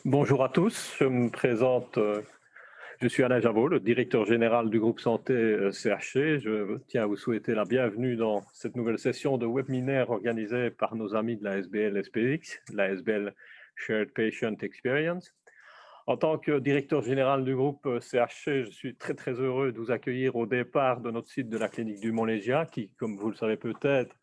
Bonjour à tous, je me présente, je suis Alain Javot, le directeur général du groupe santé CHC. Je tiens à vous souhaiter la bienvenue dans cette nouvelle session de webinaire organisée par nos amis de la SBL SPX, la SBL Shared Patient Experience. En tant que directeur général du groupe CHC, je suis très heureux de vous accueillir au départ de notre site de la clinique du Mont-Légia, qui, comme vous le savez peut-être,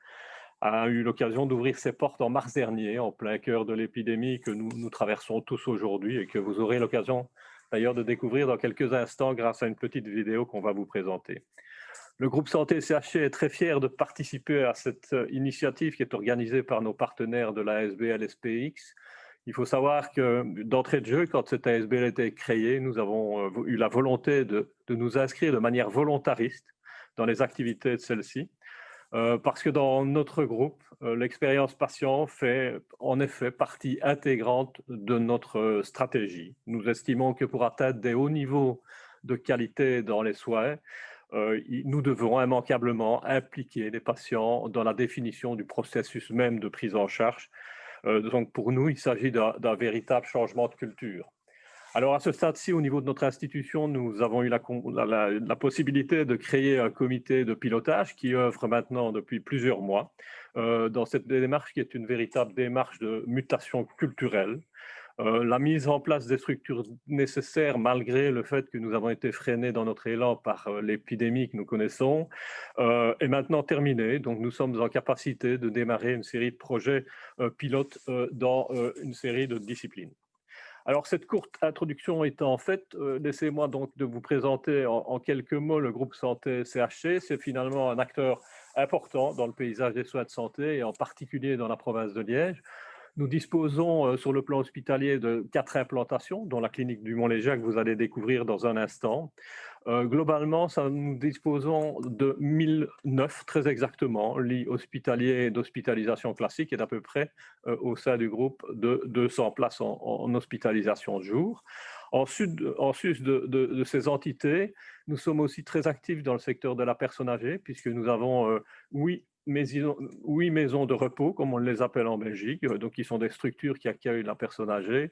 a eu l'occasion d'ouvrir ses portes en mars dernier, en plein cœur de l'épidémie que nous traversons tous aujourd'hui et que vous aurez l'occasion d'ailleurs de découvrir dans quelques instants grâce à une petite vidéo qu'on va vous présenter. Le groupe Santé CHC est très fier de participer à cette initiative qui est organisée par nos partenaires de la SBL SPX. Il faut savoir que d'entrée de jeu, quand cette ASBL a été créée, nous avons eu la volonté de nous inscrire de manière volontariste dans les activités de celle-ci. Parce que dans notre groupe, l'expérience patient fait en effet partie intégrante de notre stratégie. Nous estimons que pour atteindre des hauts niveaux de qualité dans les soins, nous devons immanquablement impliquer les patients dans la définition du processus même de prise en charge. Donc pour nous, il s'agit d'un véritable changement de culture. Alors à ce stade-ci, au niveau de notre institution, nous avons eu la possibilité de créer un comité de pilotage qui œuvre maintenant depuis plusieurs mois dans cette démarche qui est une véritable démarche de mutation culturelle. La mise en place des structures nécessaires, malgré le fait que nous avons été freinés dans notre élan par l'épidémie que nous connaissons, est maintenant terminée. Donc nous sommes en capacité de démarrer une série de projets pilotes dans une série de disciplines. Alors, cette courte introduction étant faite, laissez-moi donc de vous présenter en quelques mots le groupe Santé CHC. C'est finalement un acteur important dans le paysage des soins de santé et en particulier dans la province de Liège. Nous disposons sur le plan hospitalier de 4 implantations, dont la clinique du Mont-Léger que vous allez découvrir dans un instant. Globalement, nous disposons de 1009, très exactement, lits hospitaliers d'hospitalisation classique et d'à peu près, au sein du groupe, de 200 places en hospitalisation de jour. En sus de ces entités, nous sommes aussi très actifs dans le secteur de la personne âgée, puisque nous avons 8 maisons de repos, comme on les appelle en Belgique, donc qui sont des structures qui accueillent la personne âgée,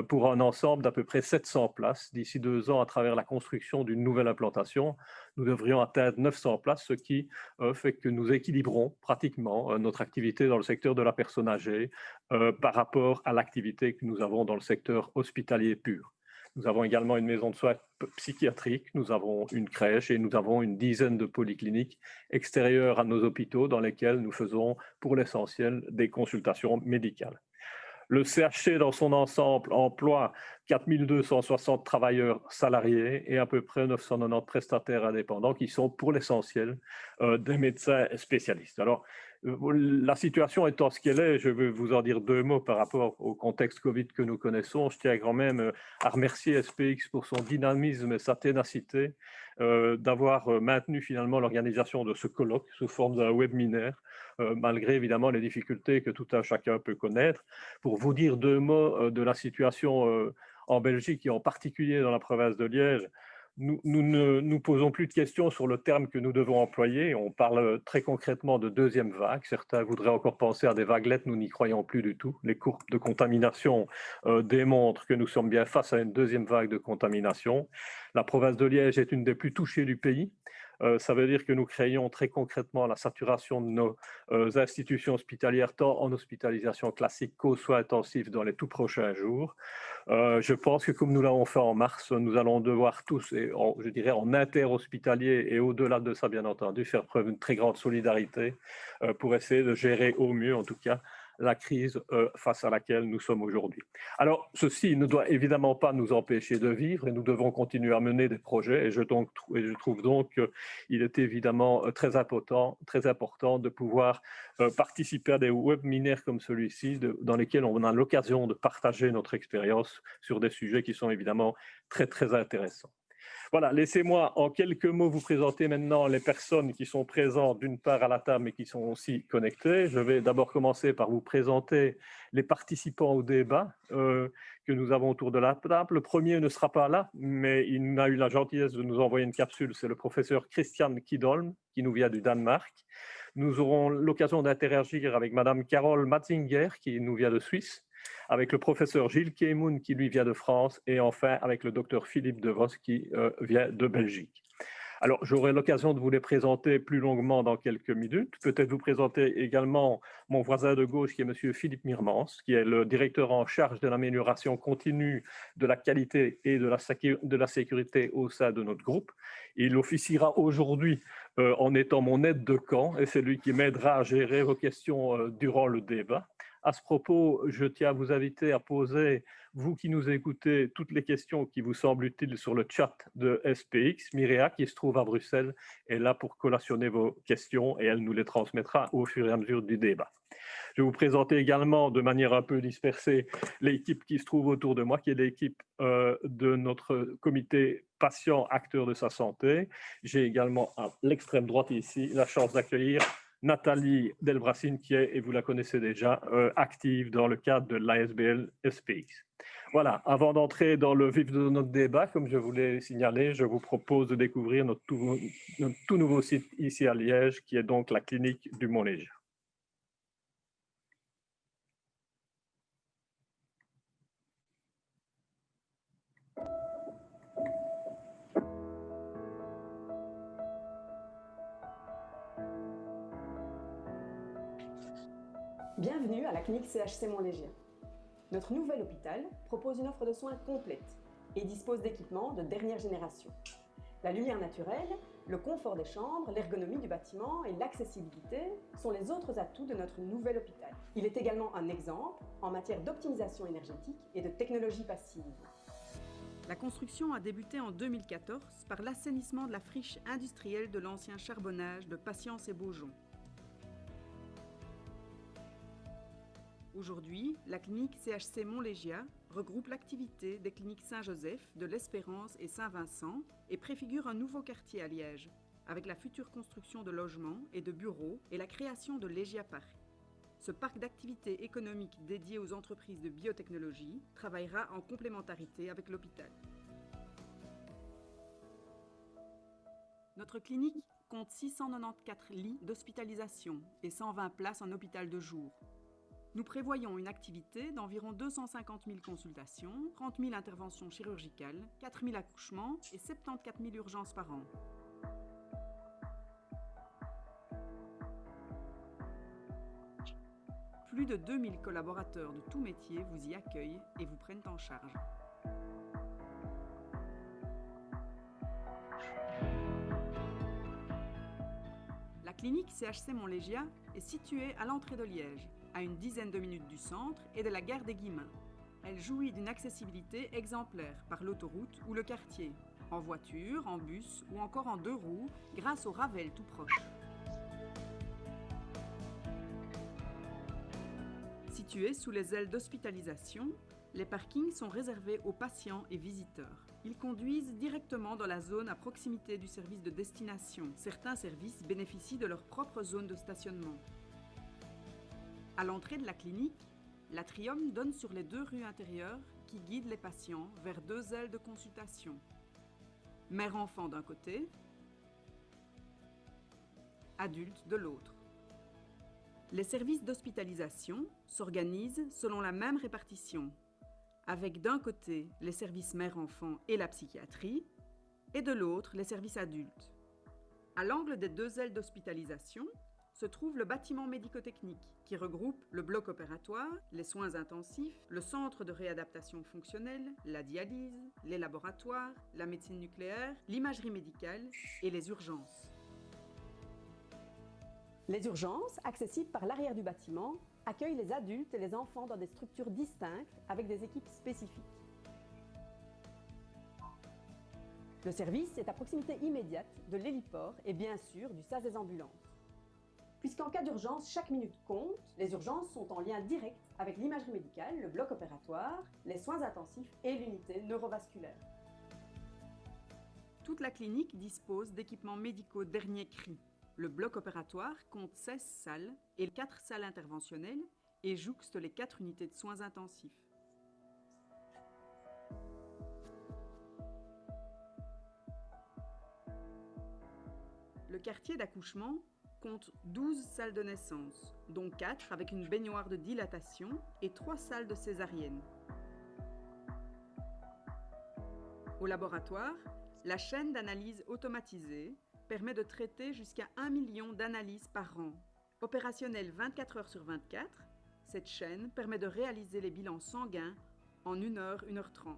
pour un ensemble d'à peu près 700 places. D'ici 2 ans, à travers la construction d'une nouvelle implantation, nous devrions atteindre 900 places, ce qui fait que nous équilibrons pratiquement notre activité dans le secteur de la personne âgée par rapport à l'activité que nous avons dans le secteur hospitalier pur. Nous avons également une maison de soins psychiatrique, nous avons une crèche et nous avons une dizaine de polycliniques extérieures à nos hôpitaux dans lesquelles nous faisons pour l'essentiel des consultations médicales. Le CHC dans son ensemble emploie 4 260 travailleurs salariés et à peu près 990 prestataires indépendants qui sont pour l'essentiel des médecins spécialistes. Alors, la situation étant ce qu'elle est, je veux vous en dire 2 mots par rapport au contexte Covid que nous connaissons. Je tiens quand même à remercier SPX pour son dynamisme et sa ténacité d'avoir maintenu finalement l'organisation de ce colloque sous forme d'un webinaire, malgré évidemment les difficultés que tout un chacun peut connaître. Pour vous dire 2 mots de la situation en Belgique et en particulier dans la province de Liège, nous ne nous posons plus de questions sur le terme que nous devons employer. On parle très concrètement de deuxième vague. Certains voudraient encore penser à des vaguelettes, nous n'y croyons plus du tout. Les courbes de contamination démontrent que nous sommes bien face à une deuxième vague de contamination. La province de Liège est une des plus touchées du pays. Ça veut dire que nous craignons très concrètement la saturation de nos institutions hospitalières, tant en hospitalisation classique qu'aux soins intensifs dans les tout prochains jours. Je pense que comme nous l'avons fait en mars, nous allons devoir tous, je dirais en interhospitalier et au-delà de ça bien entendu, faire preuve d'une très grande solidarité pour essayer de gérer au mieux en tout cas la crise face à laquelle nous sommes aujourd'hui. Alors, ceci ne doit évidemment pas nous empêcher de vivre et nous devons continuer à mener des projets et je trouve donc qu'il est évidemment très important de pouvoir participer à des webinaires comme celui-ci dans lesquels on a l'occasion de partager notre expérience sur des sujets qui sont évidemment très intéressants. Voilà, laissez-moi en quelques mots vous présenter maintenant les personnes qui sont présentes d'une part à la table mais qui sont aussi connectées. Je vais d'abord commencer par vous présenter les participants au débat que nous avons autour de la table. Le premier ne sera pas là, mais il a eu la gentillesse de nous envoyer une capsule. C'est le professeur Christian Kidholm qui nous vient du Danemark. Nous aurons l'occasion d'interagir avec Madame Carole Matzinger qui nous vient de Suisse. avec le professeur Gilles Keimoun qui lui vient de France et enfin avec le docteur Philippe De Vos qui vient de Belgique. Alors, j'aurai l'occasion de vous les présenter plus longuement dans quelques minutes. Peut-être vous présenter également mon voisin de gauche, qui est M. Philippe Mirmans, qui est le directeur en charge de l'amélioration continue de la qualité et de la sécurité au sein de notre groupe. Il officiera aujourd'hui en étant mon aide de camp et c'est lui qui m'aidera à gérer vos questions durant le débat. À ce propos, je tiens à vous inviter à poser, vous qui nous écoutez, toutes les questions qui vous semblent utiles sur le chat de SPX. Myréa, qui se trouve à Bruxelles, est là pour collationner vos questions et elle nous les transmettra au fur et à mesure du débat. Je vais vous présenter également, de manière un peu dispersée, l'équipe qui se trouve autour de moi, qui est l'équipe de notre comité patient acteur de sa santé. J'ai également à l'extrême droite ici la chance d'accueillir Nathalie Delbracine, qui est, et vous la connaissez déjà, active dans le cadre de l'ASBL SPX. Voilà, avant d'entrer dans le vif de notre débat, comme je vous l'ai signalé, je vous propose de découvrir notre tout nouveau site ici à Liège, qui est donc la clinique du Mont-Léger. Bienvenue à la clinique CHC Mont-Léger. Notre nouvel hôpital propose une offre de soins complète et dispose d'équipements de dernière génération. La lumière naturelle, le confort des chambres, l'ergonomie du bâtiment et l'accessibilité sont les autres atouts de notre nouvel hôpital. Il est également un exemple en matière d'optimisation énergétique et de technologie passive. La construction a débuté en 2014 par l'assainissement de la friche industrielle de l'ancien charbonnage de Patience et Beaujon. Aujourd'hui, la clinique CHC Mont-Légia regroupe l'activité des cliniques Saint-Joseph, de l'Espérance et Saint-Vincent et préfigure un nouveau quartier à Liège, avec la future construction de logements et de bureaux et la création de Légia Park. Ce parc d'activités économiques dédié aux entreprises de biotechnologie travaillera en complémentarité avec l'hôpital. Notre clinique compte 694 lits d'hospitalisation et 120 places en hôpital de jour. Nous prévoyons une activité d'environ 250 000 consultations, 30 000 interventions chirurgicales, 4 000 accouchements et 74 000 urgences par an. Plus de 2000 collaborateurs de tous métiers vous y accueillent et vous prennent en charge. La clinique CHC Mont-Légia est située à l'entrée de Liège, à une dizaine de minutes du centre et de la gare des Guillemins. Elle jouit d'une accessibilité exemplaire par l'autoroute ou le quartier, en voiture, en bus ou encore en 2 roues, grâce au Ravel tout proche. Située sous les ailes d'hospitalisation, les parkings sont réservés aux patients et visiteurs. Ils conduisent directement dans la zone à proximité du service de destination. Certains services bénéficient de leur propre zone de stationnement. À l'entrée de la clinique, l'atrium donne sur les 2 rues intérieures qui guident les patients vers 2 ailes de consultation. Mère-enfant d'un côté, adulte de l'autre. Les services d'hospitalisation s'organisent selon la même répartition, avec d'un côté les services mère-enfant et la psychiatrie, et de l'autre les services adultes. À l'angle des 2 ailes d'hospitalisation se trouve le bâtiment médico-technique qui regroupe le bloc opératoire, les soins intensifs, le centre de réadaptation fonctionnelle, la dialyse, les laboratoires, la médecine nucléaire, l'imagerie médicale et les urgences. Les urgences, accessibles par l'arrière du bâtiment, accueillent les adultes et les enfants dans des structures distinctes avec des équipes spécifiques. Le service est à proximité immédiate de l'héliport et bien sûr du SAS des ambulances. Puisqu'en cas d'urgence, chaque minute compte, les urgences sont en lien direct avec l'imagerie médicale, le bloc opératoire, les soins intensifs et l'unité neurovasculaire. Toute la clinique dispose d'équipements médicaux dernier cri. Le bloc opératoire compte 16 salles et 4 salles interventionnelles et jouxte les 4 unités de soins intensifs. Le quartier d'accouchement compte 12 salles de naissance, dont 4 avec une baignoire de dilatation et 3 salles de césarienne. Au laboratoire, la chaîne d'analyse automatisée permet de traiter jusqu'à 1 million d'analyses par an. Opérationnelle 24 heures sur 24, cette chaîne permet de réaliser les bilans sanguins en 1 heure, 1h30.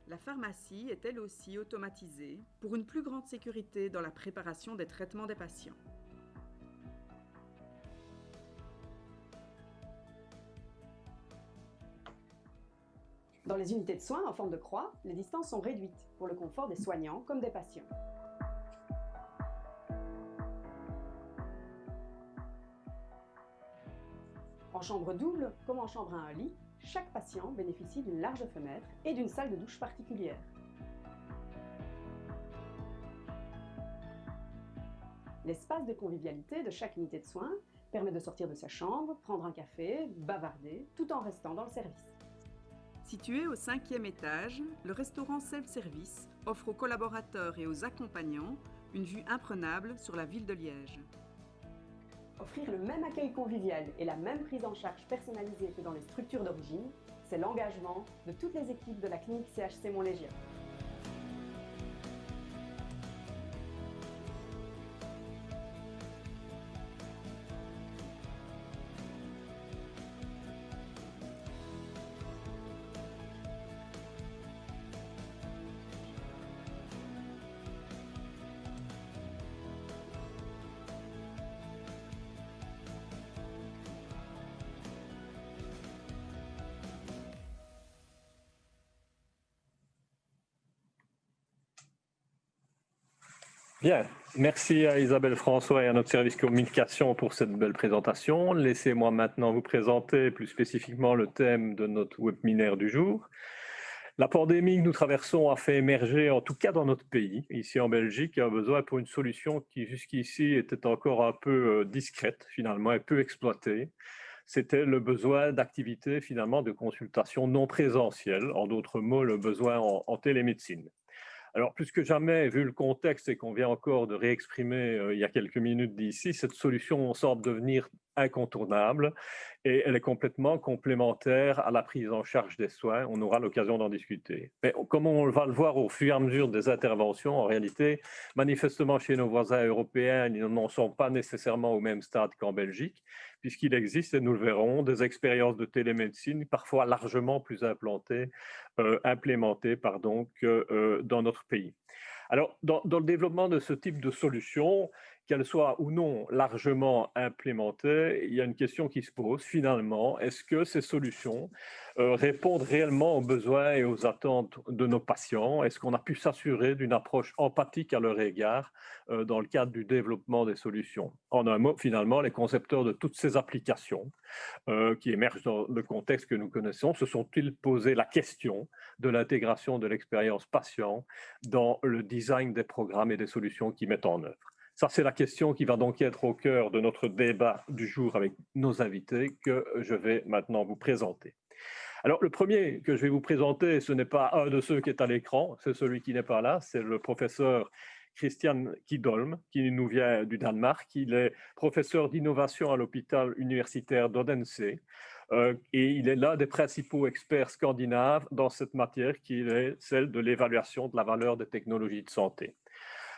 La pharmacie est elle aussi automatisée pour une plus grande sécurité dans la préparation des traitements des patients. Dans les unités de soins en forme de croix, les distances sont réduites pour le confort des soignants comme des patients. En chambre double, comme en chambre à un lit, chaque patient bénéficie d'une large fenêtre et d'une salle de douche particulière. L'espace de convivialité de chaque unité de soins permet de sortir de sa chambre, prendre un café, bavarder, tout en restant dans le service. Situé au 5e étage, le restaurant self-service offre aux collaborateurs et aux accompagnants une vue imprenable sur la ville de Liège. Offrir le même accueil convivial et la même prise en charge personnalisée que dans les structures d'origine, c'est l'engagement de toutes les équipes de la clinique CHC Montlégien. Bien, merci à Isabelle François et à notre service communication pour cette belle présentation. Laissez-moi maintenant vous présenter plus spécifiquement le thème de notre webinaire du jour. La pandémie que nous traversons a fait émerger, en tout cas dans notre pays, ici en Belgique, un besoin pour une solution qui jusqu'ici était encore un peu discrète finalement et peu exploitée. C'était le besoin d'activités finalement de consultation non présentielle, en d'autres mots le besoin en télémédecine. Alors, plus que jamais, vu le contexte et qu'on vient encore de réexprimer il y a quelques minutes d'ici, cette solution semble devenir incontournable et elle est complètement complémentaire à la prise en charge des soins. On aura l'occasion d'en discuter. Mais comme on va le voir au fur et à mesure des interventions, en réalité, manifestement chez nos voisins européens, ils n'en sont pas nécessairement au même stade qu'en Belgique, puisqu'il existe, et nous le verrons, des expériences de télémédecine parfois largement plus implémentées que dans notre pays. Alors, dans le développement de ce type de solution, qu'elle soit ou non largement implémentée, il y a une question qui se pose finalement. Est-ce que ces solutions répondent réellement aux besoins et aux attentes de nos patients? Est-ce qu'on a pu s'assurer d'une approche empathique à leur égard dans le cadre du développement des solutions? En un mot, finalement, les concepteurs de toutes ces applications qui émergent dans le contexte que nous connaissons, se sont-ils posé la question de l'intégration de l'expérience patient dans le design des programmes et des solutions qu'ils mettent en œuvre? Ça, c'est la question qui va donc être au cœur de notre débat du jour avec nos invités que je vais maintenant vous présenter. Alors, le premier que je vais vous présenter, ce n'est pas un de ceux qui est à l'écran, c'est celui qui n'est pas là, c'est le professeur Christian Kidholm, qui nous vient du Danemark. Il est professeur d'innovation à l'hôpital universitaire d'Odense et il est l'un des principaux experts scandinaves dans cette matière qui est celle de l'évaluation de la valeur des technologies de santé.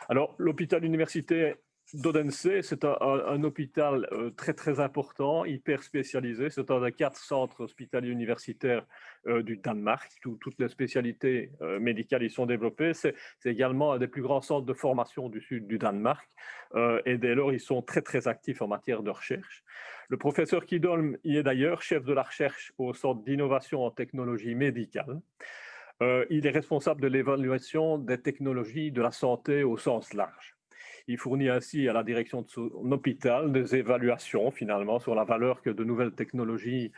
Alors, l'hôpital universitaire d'Odense, c'est un hôpital très, très important, hyper spécialisé. C'est un des 4 centres hospitaliers universitaires du Danemark. Toutes les spécialités médicales y sont développées. C'est également un des plus grands centres de formation du sud du Danemark. Et dès lors, ils sont très, très actifs en matière de recherche. Le professeur Kidholm y est d'ailleurs chef de la recherche au Centre d'innovation en technologie médicale. Il est responsable de l'évaluation des technologies de la santé au sens large. Il fournit ainsi à la direction de son hôpital des évaluations finalement sur la valeur que de nouvelles technologies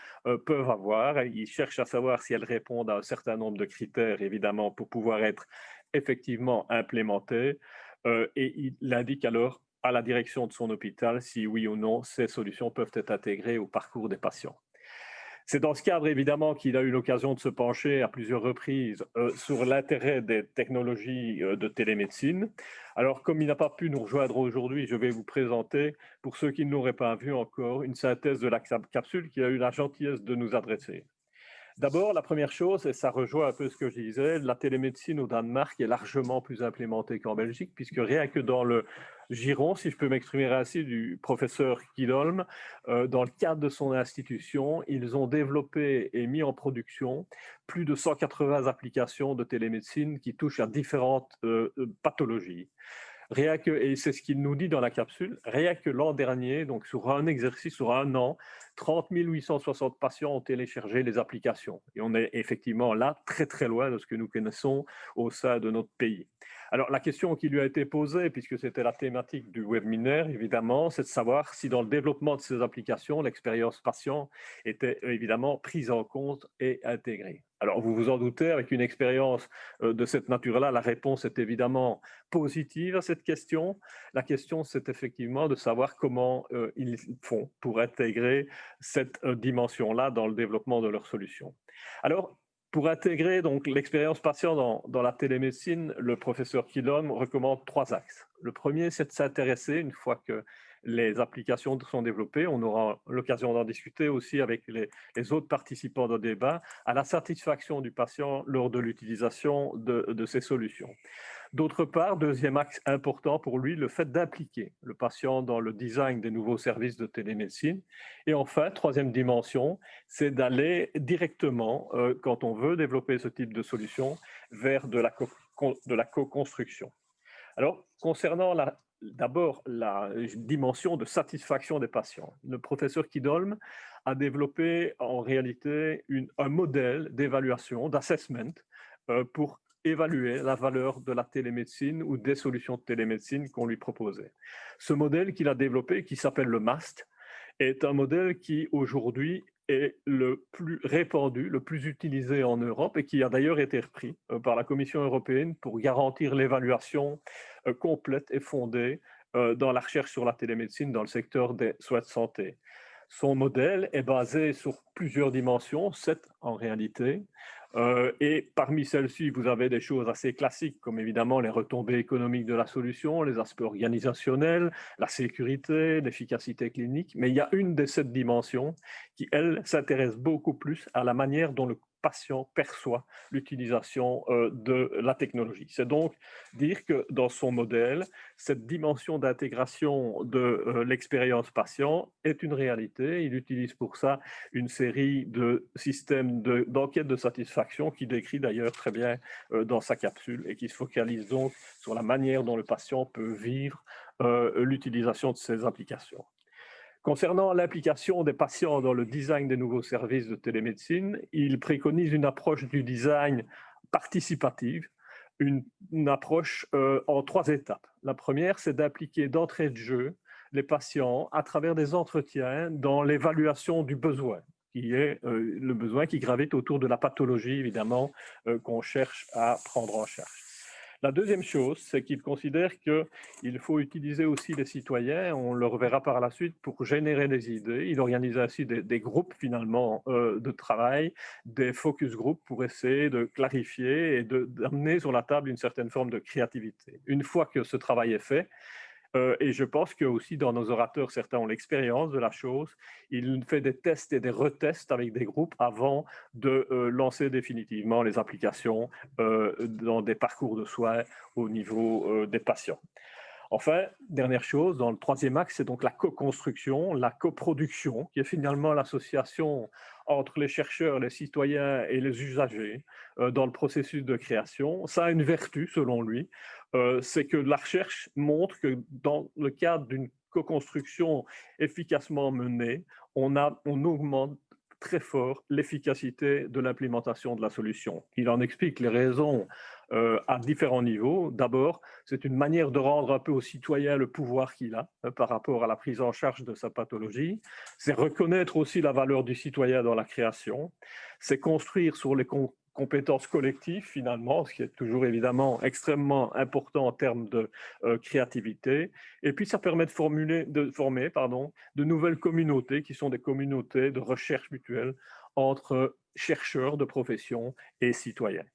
peuvent avoir. Il cherche à savoir si elles répondent à un certain nombre de critères, évidemment, pour pouvoir être effectivement implémentées. Et il indique alors à la direction de son hôpital si oui ou non ces solutions peuvent être intégrées au parcours des patients. C'est dans ce cadre, évidemment, qu'il a eu l'occasion de se pencher à plusieurs reprises sur l'intérêt des technologies de télémédecine. Alors, comme il n'a pas pu nous rejoindre aujourd'hui, je vais vous présenter, pour ceux qui ne l'auraient pas vu encore, une synthèse de la capsule qu'il a eu la gentillesse de nous adresser. D'abord, la première chose, et ça rejoint un peu ce que je disais, la télémédecine au Danemark est largement plus implémentée qu'en Belgique, puisque rien que dans le giron, si je peux m'exprimer ainsi, du professeur Kidholm, dans le cadre de son institution, ils ont développé et mis en production plus de 180 applications de télémédecine qui touchent à différentes pathologies. Rien que, et c'est ce qu'il nous dit dans la capsule, rien que l'an dernier, donc sur un exercice, sur un an, 30 860 patients ont téléchargé les applications. Et on est effectivement là très très loin de ce que nous connaissons au sein de notre pays. Alors la question qui lui a été posée, puisque c'était la thématique du webinaire, évidemment, c'est de savoir si dans le développement de ces applications, l'expérience patient était évidemment prise en compte et intégrée. Alors vous vous en doutez, avec une expérience de cette nature-là, la réponse est évidemment positive à cette question. La question, c'est effectivement de savoir comment ils font pour intégrer cette dimension-là dans le développement de leurs solutions. Alors, pour intégrer donc l'expérience patient dans la télémédecine, le professeur Kidholm recommande 3 axes. Le premier, c'est de s'intéresser, une fois que les applications sont développées, on aura l'occasion d'en discuter aussi avec les autres participants au débat, à la satisfaction du patient lors de l'utilisation de ces solutions. D'autre part, deuxième axe important pour lui, le fait d'impliquer le patient dans le design des nouveaux services de télémédecine. Et enfin, troisième dimension, c'est d'aller directement, quand on veut développer ce type de solution, vers de la co-construction. Alors, concernant d'abord la dimension de satisfaction des patients, le professeur Kidholm a développé en réalité un modèle d'évaluation, d'assessment, pour évaluer la valeur de la télémédecine ou des solutions de télémédecine qu'on lui proposait. Ce modèle qu'il a développé, qui s'appelle le MAST, est un modèle qui aujourd'hui est le plus répandu, le plus utilisé en Europe et qui a d'ailleurs été repris par la Commission européenne pour garantir l'évaluation complète et fondée dans la recherche sur la télémédecine dans le secteur des soins de santé. Son modèle est basé sur plusieurs dimensions, 7 en réalité, et parmi celles-ci, vous avez des choses assez classiques, comme évidemment les retombées économiques de la solution, les aspects organisationnels, la sécurité, l'efficacité clinique, mais il y a une des 7 dimensions qui, elle, s'intéresse beaucoup plus à la manière dont le patient perçoit l'utilisation de la technologie. C'est donc dire que dans son modèle, cette dimension d'intégration de l'expérience patient est une réalité. Il utilise pour ça une série de systèmes d'enquête de satisfaction qui décrit d'ailleurs très bien dans sa capsule et qui se focalise donc sur la manière dont le patient peut vivre l'utilisation de ces applications. Concernant l'implication des patients dans le design des nouveaux services de télémédecine, il préconise une approche du design participative, une approche en 3 étapes. La première, c'est d'impliquer d'entrée de jeu les patients à travers des entretiens dans l'évaluation du besoin, qui est le besoin qui gravite autour de la pathologie, évidemment, qu'on cherche à prendre en charge. La deuxième chose, c'est qu'il considère qu'il faut utiliser aussi les citoyens, on le reverra par la suite, pour générer des idées. Il organise ainsi des groupes finalement de travail, des focus groups pour essayer de clarifier et d'amener sur la table une certaine forme de créativité. Une fois que ce travail est fait, et je pense que aussi dans nos orateurs, certains ont l'expérience de la chose. Il fait des tests et des retests avec des groupes avant de lancer définitivement les applications dans des parcours de soins au niveau des patients. Enfin, dernière chose, dans le troisième axe, c'est donc la co-construction, la coproduction, qui est finalement l'association entre les chercheurs, les citoyens et les usagers dans le processus de création. Ça a une vertu, selon lui, c'est que la recherche montre que dans le cadre d'une co-construction efficacement menée, on augmente très fort l'efficacité de l'implémentation de la solution. Il en explique les raisons à différents niveaux. D'abord, c'est une manière de rendre un peu au citoyen le pouvoir qu'il a par rapport à la prise en charge de sa pathologie. C'est reconnaître aussi la valeur du citoyen dans la création. C'est construire sur les compétences collectives, finalement, ce qui est toujours évidemment extrêmement important en termes de créativité. Et puis, ça permet de former de nouvelles communautés qui sont des communautés de recherche mutuelle entre chercheurs de profession et citoyens.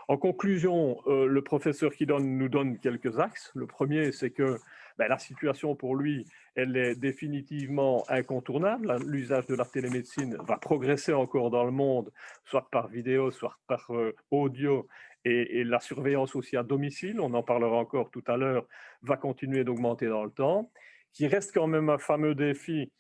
En conclusion, le professeur Kidon nous donne quelques axes. Le premier, c'est que la situation pour lui, elle est définitivement incontournable. L'usage de la télémédecine va progresser encore dans le monde, soit par vidéo, soit par audio, et la surveillance aussi à domicile, on en parlera encore tout à l'heure, va continuer d'augmenter dans le temps. Qui reste quand même un fameux défi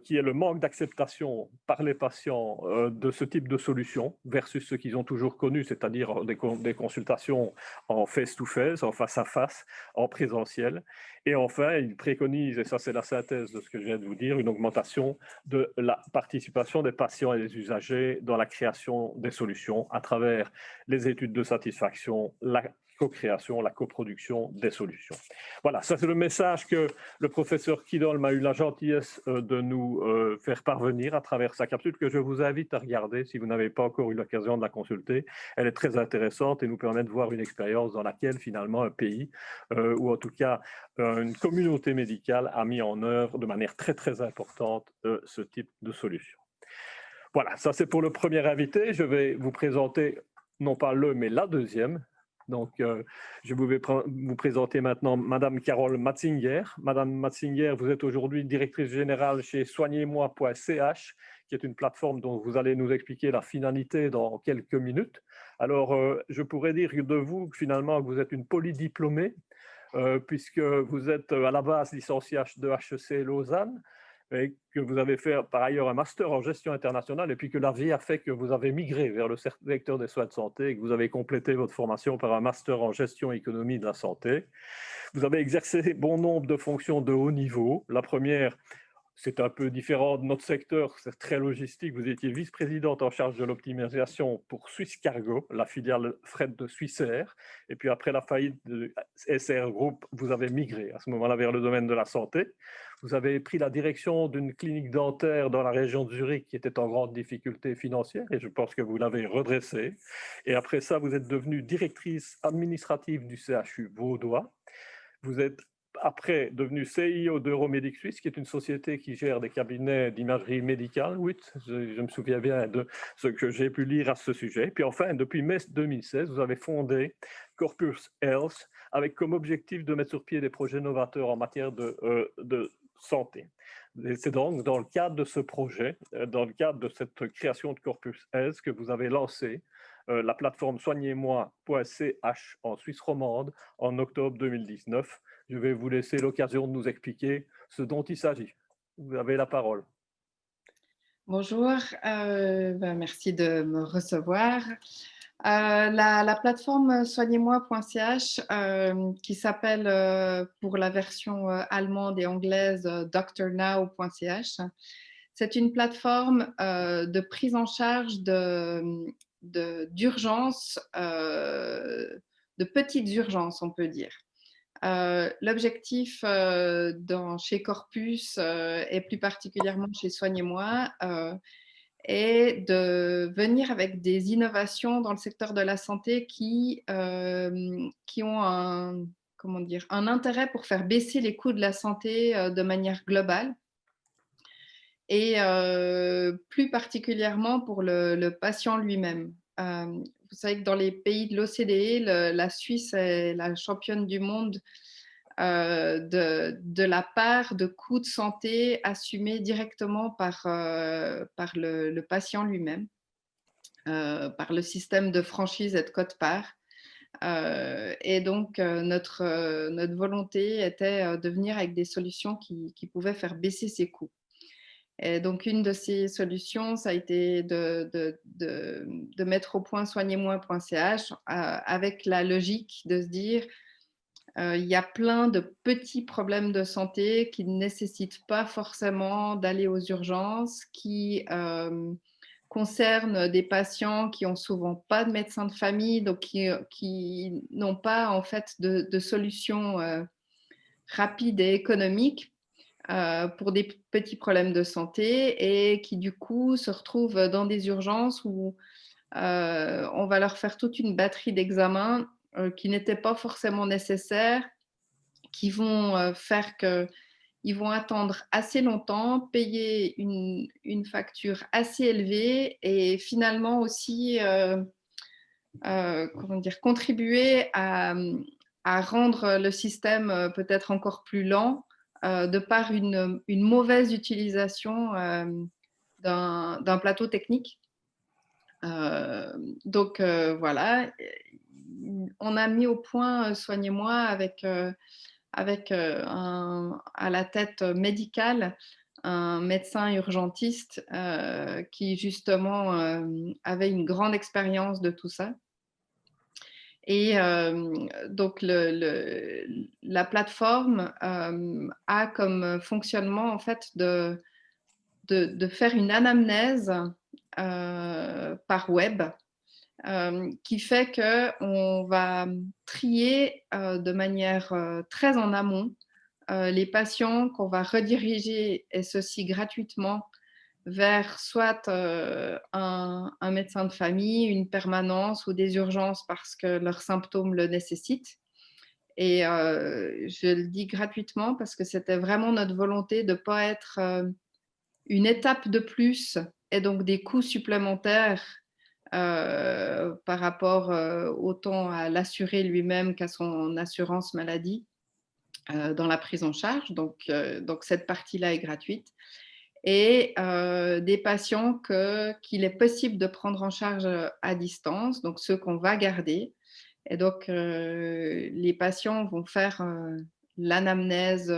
qui est le manque d'acceptation par les patients de ce type de solution versus ce qu'ils ont toujours connu, c'est-à-dire des consultations en face-to-face, en face-à-face, en présentiel. Et enfin, il préconise, et ça c'est la synthèse de ce que je viens de vous dire, une augmentation de la participation des patients et des usagers dans la création des solutions à travers les études de satisfaction, la co-création, la coproduction des solutions. Voilà, ça c'est le message que le professeur Kidholm a eu la gentillesse de nous faire parvenir à travers sa capsule que je vous invite à regarder si vous n'avez pas encore eu l'occasion de la consulter. Elle est très intéressante et nous permet de voir une expérience dans laquelle finalement un pays ou en tout cas une communauté médicale a mis en œuvre de manière très très importante ce type de solution. Voilà, ça c'est pour le premier invité. Je vais vous présenter non pas le mais la deuxième. Donc, je vais vous présenter maintenant Madame Carole Matzinger. Madame Matzinger, vous êtes aujourd'hui directrice générale chez soignez-moi.ch, qui est une plateforme dont vous allez nous expliquer la finalité dans quelques minutes. Alors, je pourrais dire de vous finalement que vous êtes une polydiplômée, puisque vous êtes à la base licenciée de HEC Lausanne, et que vous avez fait par ailleurs un master en gestion internationale, et puis que la vie a fait que vous avez migré vers le secteur des soins de santé et que vous avez complété votre formation par un master en gestion et économie de la santé. Vous avez exercé bon nombre de fonctions de haut niveau. La première, c'est un peu différent de notre secteur, c'est très logistique. Vous étiez vice-présidente en charge de l'optimisation pour Swiss Cargo, la filiale fret de Swissair. Et puis après la faillite de SR Group, vous avez migré à ce moment-là vers le domaine de la santé. Vous avez pris la direction d'une clinique dentaire dans la région de Zurich qui était en grande difficulté financière et je pense que vous l'avez redressée. Et après ça, vous êtes devenue directrice administrative du CHU vaudois. Vous êtes après devenu CIO d'Euromedic Suisse, qui est une société qui gère des cabinets d'imagerie médicale. Oui, je me souviens bien de ce que j'ai pu lire à ce sujet. Puis enfin, depuis mai 2016, vous avez fondé Corpus Health avec comme objectif de mettre sur pied des projets novateurs en matière de santé. C'est donc dans le cadre de ce projet, dans le cadre de cette création de Corpus Health que vous avez lancé la plateforme soignez-moi.ch en Suisse romande en octobre 2019. Je vais vous laisser l'occasion de nous expliquer ce dont il s'agit. Vous avez la parole. Bonjour, merci de me recevoir. La plateforme soignez-moi.ch qui s'appelle pour la version allemande et anglaise drnow.ch, c'est une plateforme de prise en charge d'urgences, de petites urgences, on peut dire. L'objectif chez Corpus et plus particulièrement chez Soignez-moi est de venir avec des innovations dans le secteur de la santé qui ont un intérêt pour faire baisser les coûts de la santé de manière globale et plus particulièrement pour le patient lui-même. Vous savez que dans les pays de l'OCDE, la Suisse est la championne du monde de la part de coûts de santé assumés directement par le patient lui-même, par le système de franchise et de quote-part. Et donc, notre volonté était de venir avec des solutions qui pouvaient faire baisser ces coûts. Et donc, une de ces solutions, ça a été de mettre au point soignez-moi.ch avec la logique de se dire il y a plein de petits problèmes de santé qui ne nécessitent pas forcément d'aller aux urgences, qui concernent des patients qui n'ont souvent pas de médecin de famille, donc qui n'ont pas en fait de solution rapide et économique pour des petits problèmes de santé et qui du coup se retrouvent dans des urgences où on va leur faire toute une batterie qui n'étaient pas forcément nécessaires, qui vont faire qu'ils ils vont attendre assez longtemps, payer une facture assez élevée et finalement aussi comment dire, contribuer à rendre le système peut-être encore plus lent de par une mauvaise utilisation d'un plateau technique. Donc voilà, on a mis au point Soignez-moi avec à la tête médicale un médecin urgentiste qui justement avait une grande expérience de tout ça. Et donc la plateforme a comme fonctionnement en fait de faire une anamnèse par web qui fait qu'on va trier de manière très en amont les patients qu'on va rediriger, et ceci gratuitement, vers soit un médecin de famille, une permanence ou des urgences parce que leurs symptômes le nécessitent. Et je le dis gratuitement parce que c'était vraiment notre volonté de ne pas être une étape de plus et donc des coûts supplémentaires par rapport autant à l'assuré lui-même qu'à son assurance maladie dans la prise en charge. Donc cette partie-là est gratuite. Et des patients qu'il est possible de prendre en charge à distance, donc ceux qu'on va garder. Et donc, les patients vont faire l'anamnèse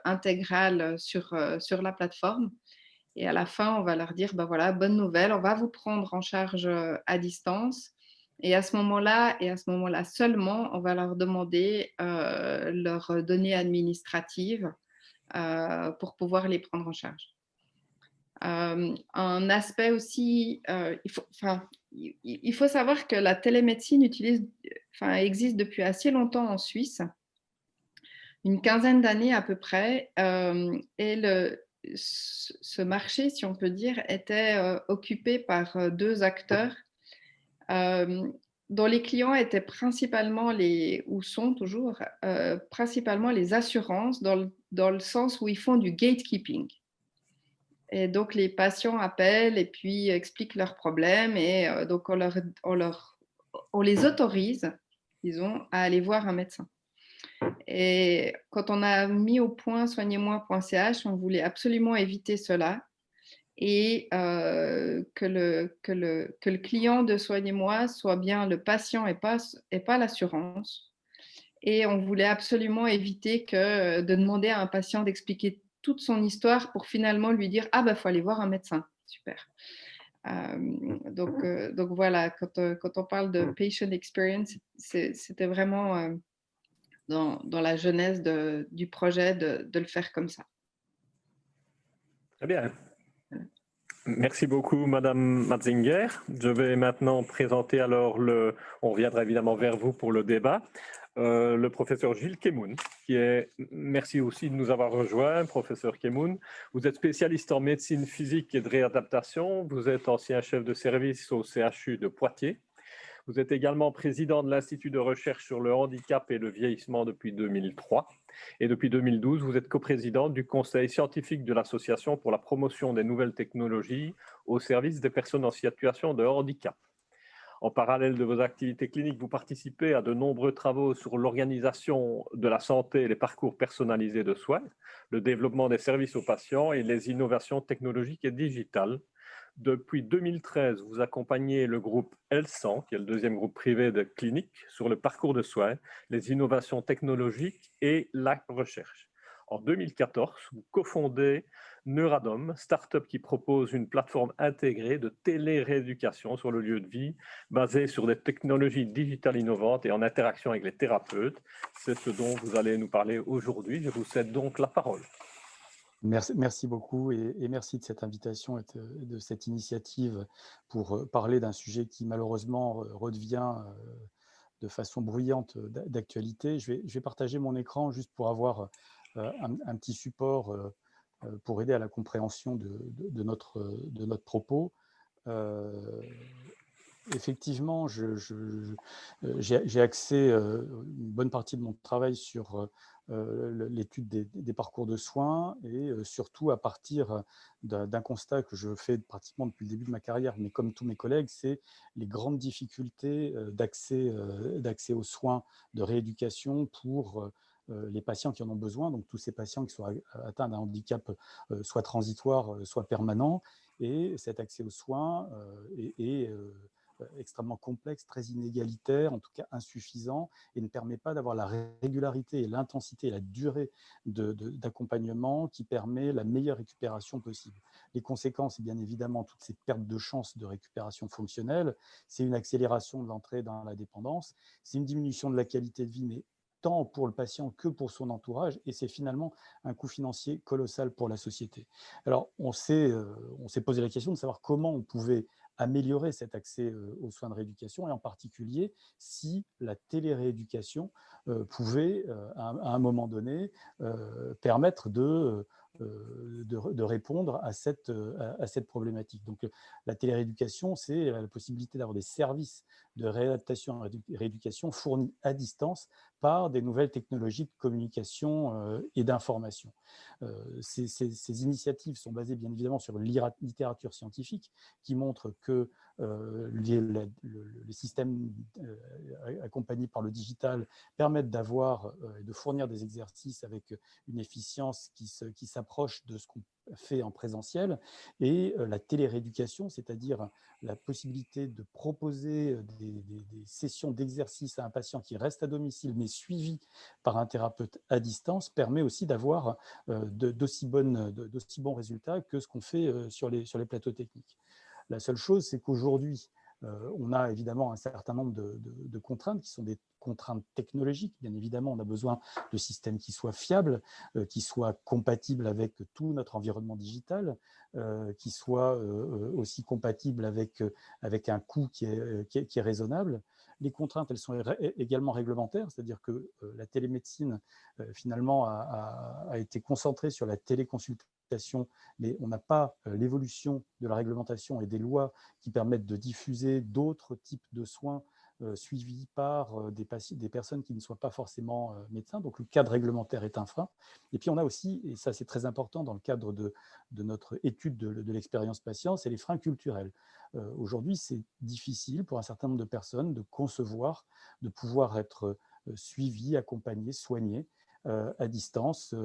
intégrale sur la plateforme. Et à la fin, on va leur dire, ben voilà, bonne nouvelle, on va vous prendre en charge à distance. Et à ce moment-là seulement, on va leur demander leurs données administratives pour pouvoir les prendre en charge. Un aspect aussi, il faut savoir que la télémédecine existe depuis assez longtemps en Suisse, une quinzaine d'années à peu près, et ce marché, si on peut dire, était occupé par deux acteurs dont les clients étaient principalement ou sont toujours principalement les assurances dans le sens où ils font du gatekeeping. Et donc, les patients appellent et puis expliquent leurs problèmes et donc on les autorise, disons, à aller voir un médecin. Et quand on a mis au point soignez-moi.ch, on voulait absolument éviter cela et que le client de Soignez-moi soit bien le patient et pas l'assurance. Et on voulait absolument éviter de demander à un patient d'expliquer toute son histoire pour finalement lui dire « Ah, ben, faut aller voir un médecin. » Super. Donc voilà, quand on parle de patient experience, c'était vraiment dans la genèse du projet de le faire comme ça. Très bien. Merci beaucoup, Madame Matzinger. Je vais maintenant présenter alors on reviendra évidemment vers vous pour le débat, le professeur Gilles Kemoun, merci aussi de nous avoir rejoints, professeur Kemoun. Vous êtes spécialiste en médecine physique et de réadaptation. Vous êtes ancien chef de service au CHU de Poitiers. Vous êtes également président de l'Institut de recherche sur le handicap et le vieillissement depuis 2003. Et depuis 2012, vous êtes coprésident du conseil scientifique de l'Association pour la promotion des nouvelles technologies au service des personnes en situation de handicap. En parallèle de vos activités cliniques, vous participez à de nombreux travaux sur l'organisation de la santé et les parcours personnalisés de soins, le développement des services aux patients et les innovations technologiques et digitales. Depuis 2013, vous accompagnez le groupe L100, qui est le deuxième groupe privé de cliniques, sur le parcours de soins, les innovations technologiques et la recherche. En 2014, vous cofondez Neuradom, start-up qui propose une plateforme intégrée de télérééducation sur le lieu de vie, basée sur des technologies digitales innovantes et en interaction avec les thérapeutes. C'est ce dont vous allez nous parler aujourd'hui. Je vous cède donc la parole. Merci beaucoup et merci de cette invitation et de cette initiative pour parler d'un sujet qui malheureusement redevient de façon bruyante d'actualité. Je vais partager mon écran juste pour avoir un petit support pour aider à la compréhension de notre propos. effectivement, j'ai axé une bonne partie de mon travail sur l'étude des parcours de soins et surtout à partir d'un constat que je fais pratiquement depuis le début de ma carrière, mais comme tous mes collègues, c'est les grandes difficultés d'accès aux soins de rééducation pour les patients qui en ont besoin, donc tous ces patients qui sont atteints d'un handicap soit transitoire, soit permanent. Et cet accès aux soins est extrêmement complexe, très inégalitaire, en tout cas insuffisant, et ne permet pas d'avoir la régularité et l'intensité et la durée d'accompagnement qui permet la meilleure récupération possible. Les conséquences, c'est bien évidemment toutes ces pertes de chances de récupération fonctionnelle, c'est une accélération de l'entrée dans la dépendance, c'est une diminution de la qualité de vie, mais tant pour le patient que pour son entourage, et c'est finalement un coût financier colossal pour la société. Alors, on s'est posé la question de savoir comment on pouvait améliorer cet accès aux soins de rééducation, et en particulier si la télérééducation pouvait, à un moment donné, permettre de répondre à cette problématique. Donc, la télérééducation, c'est la possibilité d'avoir des services de réadaptation et rééducation fournis à distance par des nouvelles technologies de communication et d'information. Ces initiatives sont basées bien évidemment sur une littérature scientifique qui montre que les systèmes accompagnés par le digital permettent d'avoir et de fournir des exercices avec une efficience qui s'approche de ce qu'on fait en présentiel, et la télérééducation, c'est-à-dire la possibilité de proposer des sessions d'exercice à un patient qui reste à domicile mais suivi par un thérapeute à distance, permet aussi d'avoir d'aussi bons résultats que ce qu'on fait sur les plateaux techniques. La seule chose, c'est qu'aujourd'hui, on a évidemment un certain nombre de contraintes qui sont des contraintes technologiques. Bien évidemment, on a besoin de systèmes qui soient fiables, qui soient compatibles avec tout notre environnement digital, qui soient aussi compatibles avec un coût qui est raisonnable. Les contraintes, elles sont également réglementaires, c'est-à-dire que la télémédecine, finalement, a été concentrée sur la téléconsultation, mais on n'a pas l'évolution de la réglementation et des lois qui permettent de diffuser d'autres types de soins suivis par des personnes qui ne soient pas forcément médecins. Donc, le cadre réglementaire est un frein. Et puis, on a aussi, et ça c'est très important dans le cadre de notre étude de l'expérience patient, c'est les freins culturels. Aujourd'hui, c'est difficile pour un certain nombre de personnes de concevoir, de pouvoir être suivi, accompagné, soigné à distance,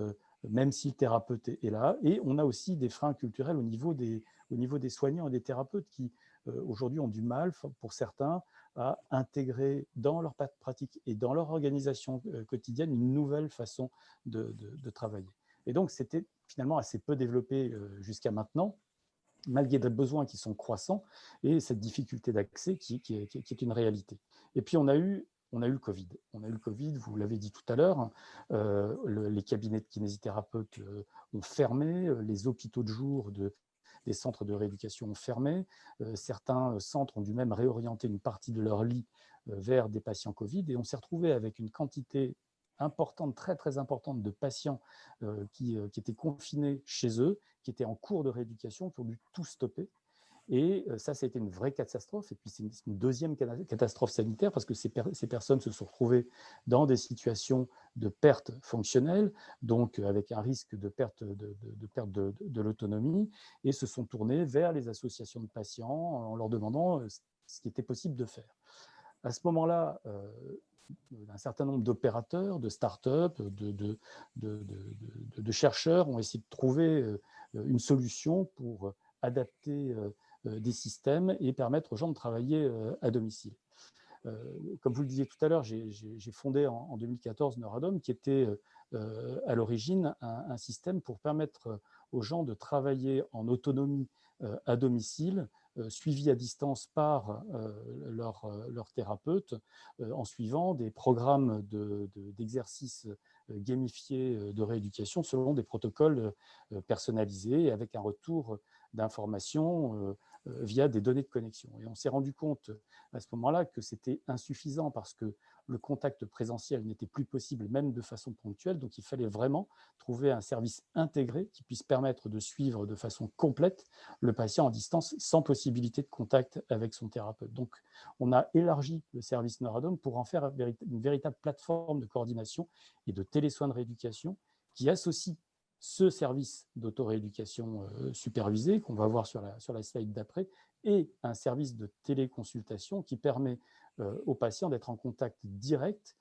même si le thérapeute est là. Et on a aussi des freins culturels au niveau des soignants et des thérapeutes qui, aujourd'hui, ont du mal, pour certains, à intégrer dans leur pratique et dans leur organisation quotidienne une nouvelle façon de travailler. Et donc, c'était finalement assez peu développé jusqu'à maintenant, malgré des besoins qui sont croissants et cette difficulté d'accès qui est une réalité. Et puis, on a eu le Covid. On a eu le Covid, vous l'avez dit tout à l'heure, les cabinets de kinésithérapeutes ont fermé, les hôpitaux de jour des centres de rééducation ont fermé, certains centres ont dû même réorienter une partie de leur lit vers des patients Covid, et on s'est retrouvé avec une quantité importante, très très importante de patients qui étaient confinés chez eux, qui étaient en cours de rééducation, qui ont dû tout stopper. Et ça a été une vraie catastrophe. Et puis, c'est une deuxième catastrophe sanitaire parce que ces personnes se sont retrouvées dans des situations de perte fonctionnelle, donc avec un risque de perte de l'autonomie, et se sont tournées vers les associations de patients en leur demandant ce qui était possible de faire. À ce moment-là, un certain nombre d'opérateurs, de start-up, de chercheurs ont essayé de trouver une solution pour adapter des systèmes et permettre aux gens de travailler à domicile. Comme vous le disiez tout à l'heure, j'ai fondé en 2014 Neuradome, qui était à l'origine un système pour permettre aux gens de travailler en autonomie à domicile, suivis à distance par leur thérapeute, en suivant des programmes d'exercices gamifiés de rééducation selon des protocoles personnalisés et avec un retour d'informations via des données de connexion. Et on s'est rendu compte à ce moment-là que c'était insuffisant parce que le contact présentiel n'était plus possible, même de façon ponctuelle. Donc, il fallait vraiment trouver un service intégré qui puisse permettre de suivre de façon complète le patient en distance sans possibilité de contact avec son thérapeute. Donc, on a élargi le service Neuradome pour en faire une véritable plateforme de coordination et de télésoins de rééducation qui associe ce service d'autorééducation supervisée qu'on va voir sur la slide d'après et un service de téléconsultation qui permet au patient d'être en contact direct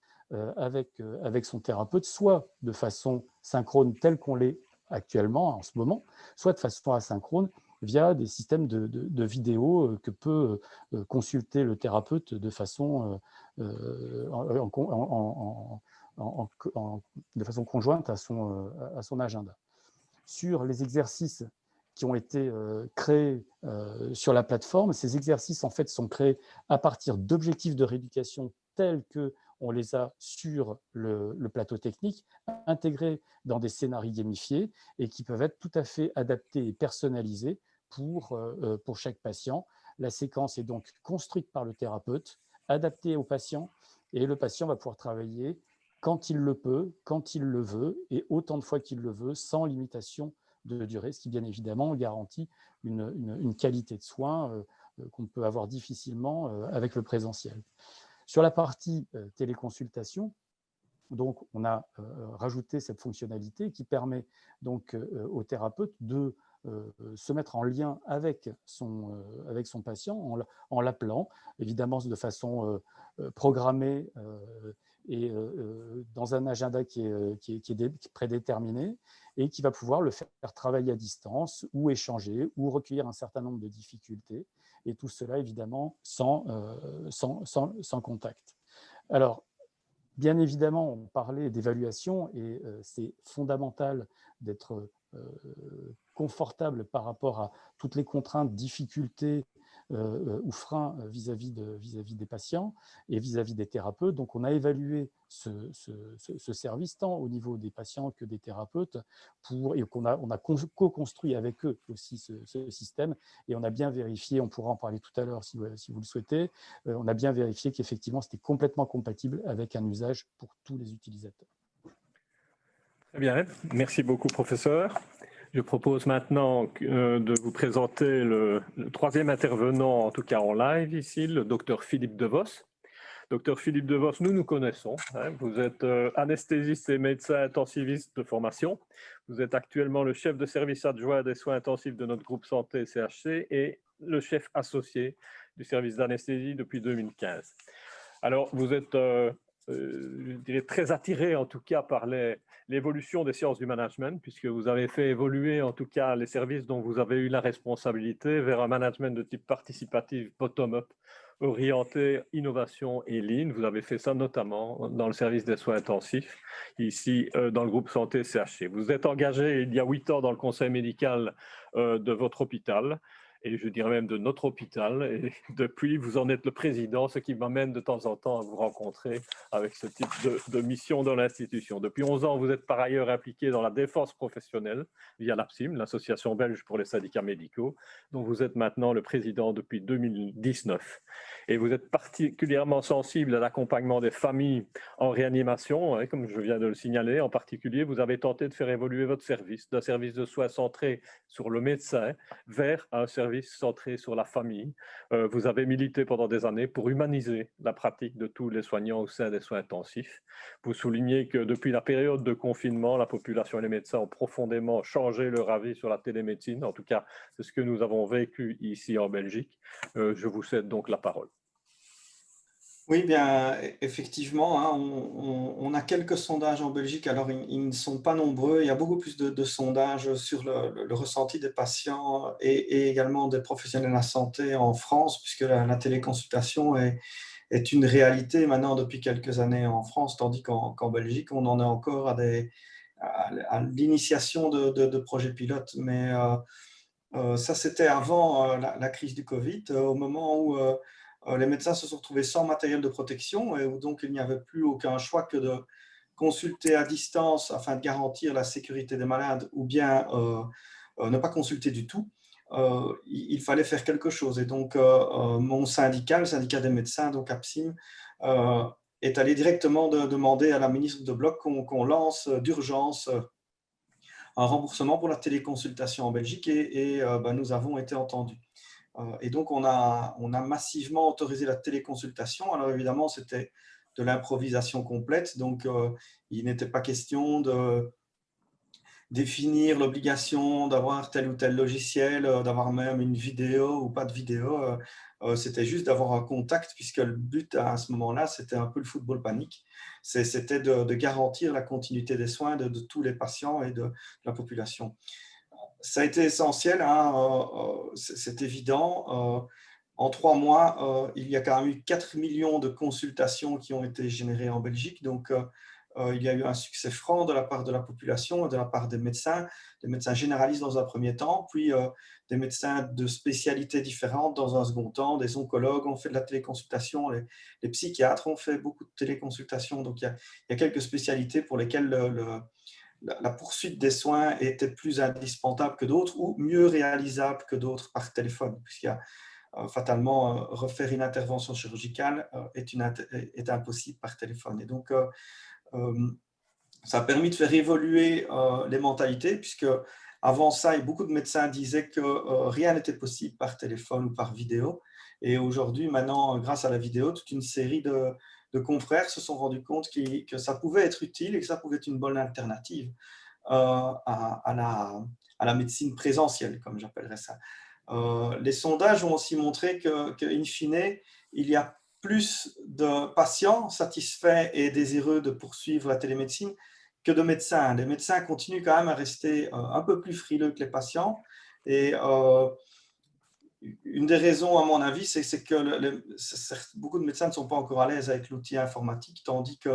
avec son thérapeute, soit de façon synchrone telle qu'on l'est actuellement en ce moment, soit de façon asynchrone via des systèmes de vidéo que peut consulter le thérapeute de façon de façon conjointe à son agenda. Sur les exercices qui ont été créés sur la plateforme, ces exercices en fait sont créés à partir d'objectifs de rééducation tels qu'on les a sur le plateau technique, intégrés dans des scénarios gamifiés et qui peuvent être tout à fait adaptés et personnalisés pour chaque patient. La séquence est donc construite par le thérapeute, adaptée au patient, et le patient va pouvoir travailler quand il le peut, quand il le veut, et autant de fois qu'il le veut, sans limitation de durée, ce qui bien évidemment garantit une qualité de soins qu'on peut avoir difficilement avec le présentiel. Sur la partie téléconsultation, donc on a rajouté cette fonctionnalité qui permet donc au thérapeute de se mettre en lien avec son patient en l'appelant, évidemment de façon programmée et dans un agenda qui est prédéterminé et qui va pouvoir le faire travailler à distance ou échanger ou recueillir un certain nombre de difficultés, et tout cela évidemment sans contact. Alors, bien évidemment, on parlait d'évaluation et c'est fondamental d'être confortable par rapport à toutes les contraintes, difficultés ou freins vis-à-vis des patients et vis-à-vis des thérapeutes. Donc, on a évalué ce service tant au niveau des patients que des thérapeutes et on a co-construit avec eux aussi ce système, et on a bien vérifié, on pourra en parler tout à l'heure si vous le souhaitez, on a bien vérifié qu'effectivement c'était complètement compatible avec un usage pour tous les utilisateurs. Très bien, merci beaucoup professeur. Je propose maintenant de vous présenter le troisième intervenant, en tout cas en live ici, le docteur Philippe Devos. Docteur Philippe Devos, nous nous connaissons. Hein. Vous êtes anesthésiste et médecin intensiviste de formation. Vous êtes actuellement le chef de service adjoint des soins intensifs de notre groupe santé CHC et le chef associé du service d'anesthésie depuis 2015. Alors, vous êtes, je dirais, très attiré en tout cas par l'évolution des sciences du management, puisque vous avez fait évoluer en tout cas les services dont vous avez eu la responsabilité vers un management de type participatif bottom-up, orienté innovation et lean. Vous avez fait ça notamment dans le service des soins intensifs, ici dans le groupe santé CHC. Vous êtes engagé il y a 8 ans dans le conseil médical de votre hôpital, et je dirais même de notre hôpital. Et depuis, vous en êtes le président, ce qui m'amène de temps en temps à vous rencontrer avec ce type de mission dans l'institution. Depuis 11 ans, vous êtes par ailleurs impliqué dans la défense professionnelle via l'APSIM, l'Association belge pour les syndicats médicaux, dont vous êtes maintenant le président depuis 2019. Et vous êtes particulièrement sensible à l'accompagnement des familles en réanimation, hein, comme je viens de le signaler. En particulier, vous avez tenté de faire évoluer votre service d'un service de soins centré sur le médecin vers un service centré sur la famille. Vous avez milité pendant des années pour humaniser la pratique de tous les soignants au sein des soins intensifs. Vous soulignez que depuis la période de confinement, la population et les médecins ont profondément changé leur avis sur la télémédecine. En tout cas, c'est ce que nous avons vécu ici en Belgique. Je vous cède donc la parole. Oui, bien, effectivement, hein, on a quelques sondages en Belgique. Alors, ils ne sont pas nombreux. Il y a beaucoup plus de sondages sur le ressenti des patients et également des professionnels de la santé en France, puisque la téléconsultation est une réalité maintenant depuis quelques années en France, tandis qu'en Belgique, on en est encore à l'initiation de projets pilotes. Mais ça, c'était avant la crise du Covid, au moment où les médecins se sont retrouvés sans matériel de protection et où donc il n'y avait plus aucun choix que de consulter à distance afin de garantir la sécurité des malades ou bien ne pas consulter du tout. Il fallait faire quelque chose. Et donc, mon syndicat, le syndicat des médecins, donc APSIM, est allé directement demander à la ministre de Blok qu'on lance d'urgence un remboursement pour la téléconsultation en Belgique et nous avons été entendus. Et donc, on a massivement autorisé la téléconsultation. Alors évidemment, c'était de l'improvisation complète, donc il n'était pas question de définir l'obligation d'avoir tel ou tel logiciel, d'avoir même une vidéo ou pas de vidéo. C'était juste d'avoir un contact, puisque le but à ce moment-là, c'était un peu le football panique. C'était de garantir la continuité des soins de tous les patients et de la population. Ça a été essentiel, hein, c'est évident. En 3 mois, il y a quand même eu 4 millions de consultations qui ont été générées en Belgique. Donc, il y a eu un succès franc de la part de la population et de la part des médecins généralistes dans un premier temps, puis des médecins de spécialités différentes dans un second temps. Des oncologues ont fait de la téléconsultation, les psychiatres ont fait beaucoup de téléconsultations. Donc, il y a quelques spécialités pour lesquelles la poursuite des soins était plus indispensable que d'autres ou mieux réalisable que d'autres par téléphone, puisqu'il y a fatalement, refaire une intervention chirurgicale est impossible par téléphone. Et donc, ça a permis de faire évoluer les mentalités, puisque avant ça, beaucoup de médecins disaient que rien n'était possible par téléphone ou par vidéo. Et aujourd'hui, maintenant, grâce à la vidéo, toute une série de confrères se sont rendus compte que ça pouvait être utile et que ça pouvait être une bonne alternative à la médecine présentielle, comme j'appellerais ça. Les sondages ont aussi montré qu'in fine, il y a plus de patients satisfaits et désireux de poursuivre la télémédecine que de médecins. Les médecins continuent quand même à rester un peu plus frileux que les patients. Et une des raisons, à mon avis, c'est que beaucoup de médecins ne sont pas encore à l'aise avec l'outil informatique, tandis que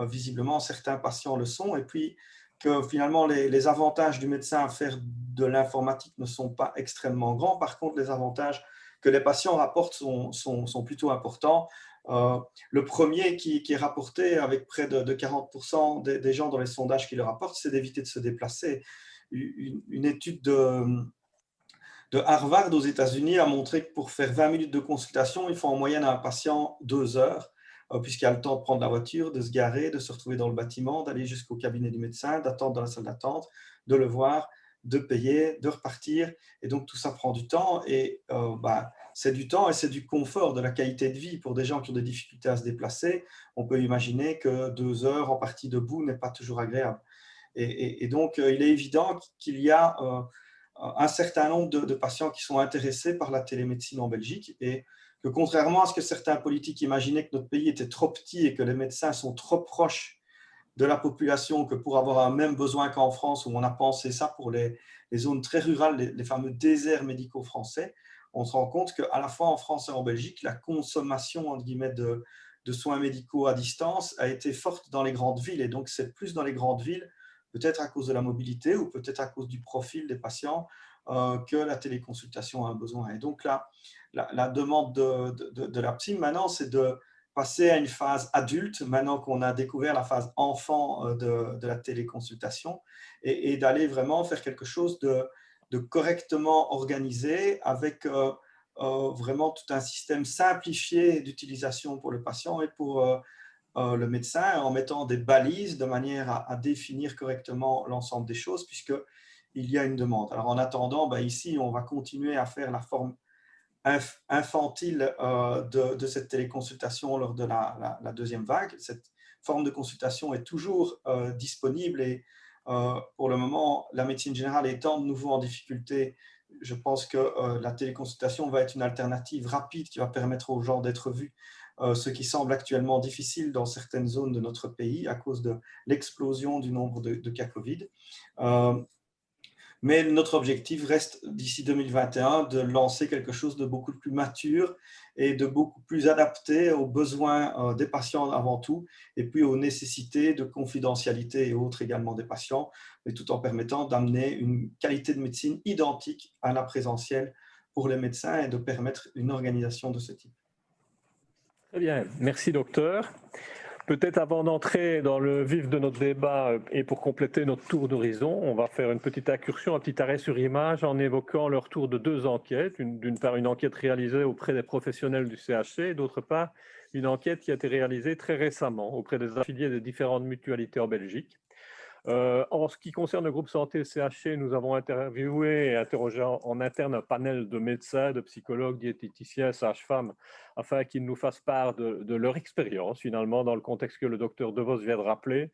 visiblement certains patients le sont. Et puis que finalement, les avantages du médecin à faire de l'informatique ne sont pas extrêmement grands. Par contre, les avantages que les patients rapportent sont plutôt importants. Le premier qui est rapporté avec près de 40% des gens dans les sondages qui le rapportent, c'est d'éviter de se déplacer. Une étude de Harvard aux États-Unis a montré que pour faire 20 minutes de consultation, il faut en moyenne à un patient 2 heures, puisqu'il a le temps de prendre la voiture, de se garer, de se retrouver dans le bâtiment, d'aller jusqu'au cabinet du médecin, d'attendre dans la salle d'attente, de le voir, de payer, de repartir. Et donc, tout ça prend du temps et c'est du temps et c'est du confort, de la qualité de vie. Pour des gens qui ont des difficultés à se déplacer, on peut imaginer que 2 heures en partie debout n'est pas toujours agréable. Et donc, il est évident qu'il y a un certain nombre de patients qui sont intéressés par la télémédecine en Belgique et que contrairement à ce que certains politiques imaginaient que notre pays était trop petit et que les médecins sont trop proches de la population que pour avoir un même besoin qu'en France, où on a pensé ça pour les zones très rurales, les fameux déserts médicaux français, on se rend compte qu'à la fois en France et en Belgique, la consommation entre guillemets, de soins médicaux à distance a été forte dans les grandes villes. Et donc, c'est plus dans les grandes villes, peut-être à cause de la mobilité ou peut-être à cause du profil des patients, que la téléconsultation a un besoin. Et donc, la demande de la PSIM maintenant, c'est de passer à une phase adulte, maintenant qu'on a découvert la phase enfant de la téléconsultation, et d'aller vraiment faire quelque chose de correctement organisé avec vraiment tout un système simplifié d'utilisation pour le patient et pour le médecin, en mettant des balises de manière à définir correctement l'ensemble des choses, puisqu'il y a une demande. Alors en attendant, ici, on va continuer à faire la forme infantile de cette téléconsultation lors de la deuxième vague. Cette forme de consultation est toujours disponible et pour le moment, la médecine générale étant de nouveau en difficulté, je pense que la téléconsultation va être une alternative rapide qui va permettre aux gens d'être vus, ce qui semble actuellement difficile dans certaines zones de notre pays à cause de l'explosion du nombre de cas Covid. Mais notre objectif reste, d'ici 2021, de lancer quelque chose de beaucoup plus mature et de beaucoup plus adapté aux besoins des patients avant tout, et puis aux nécessités de confidentialité et autres également des patients, mais tout en permettant d'amener une qualité de médecine identique à la présentielle pour les médecins et de permettre une organisation de ce type. Très bien, merci docteur. Peut-être avant d'entrer dans le vif de notre débat et pour compléter notre tour d'horizon, on va faire une petite incursion, un petit arrêt sur image en évoquant le retour de 2 enquêtes. D'une part, une enquête réalisée auprès des professionnels du CHC et d'autre part, une enquête qui a été réalisée très récemment auprès des affiliés de différentes mutualités en Belgique. En ce qui concerne le groupe santé CHC, nous avons interviewé et interrogé en interne un panel de médecins, de psychologues, diététiciens, sages-femmes, afin qu'ils nous fassent part de leur expérience, finalement, dans le contexte que le docteur Devos vient de rappeler,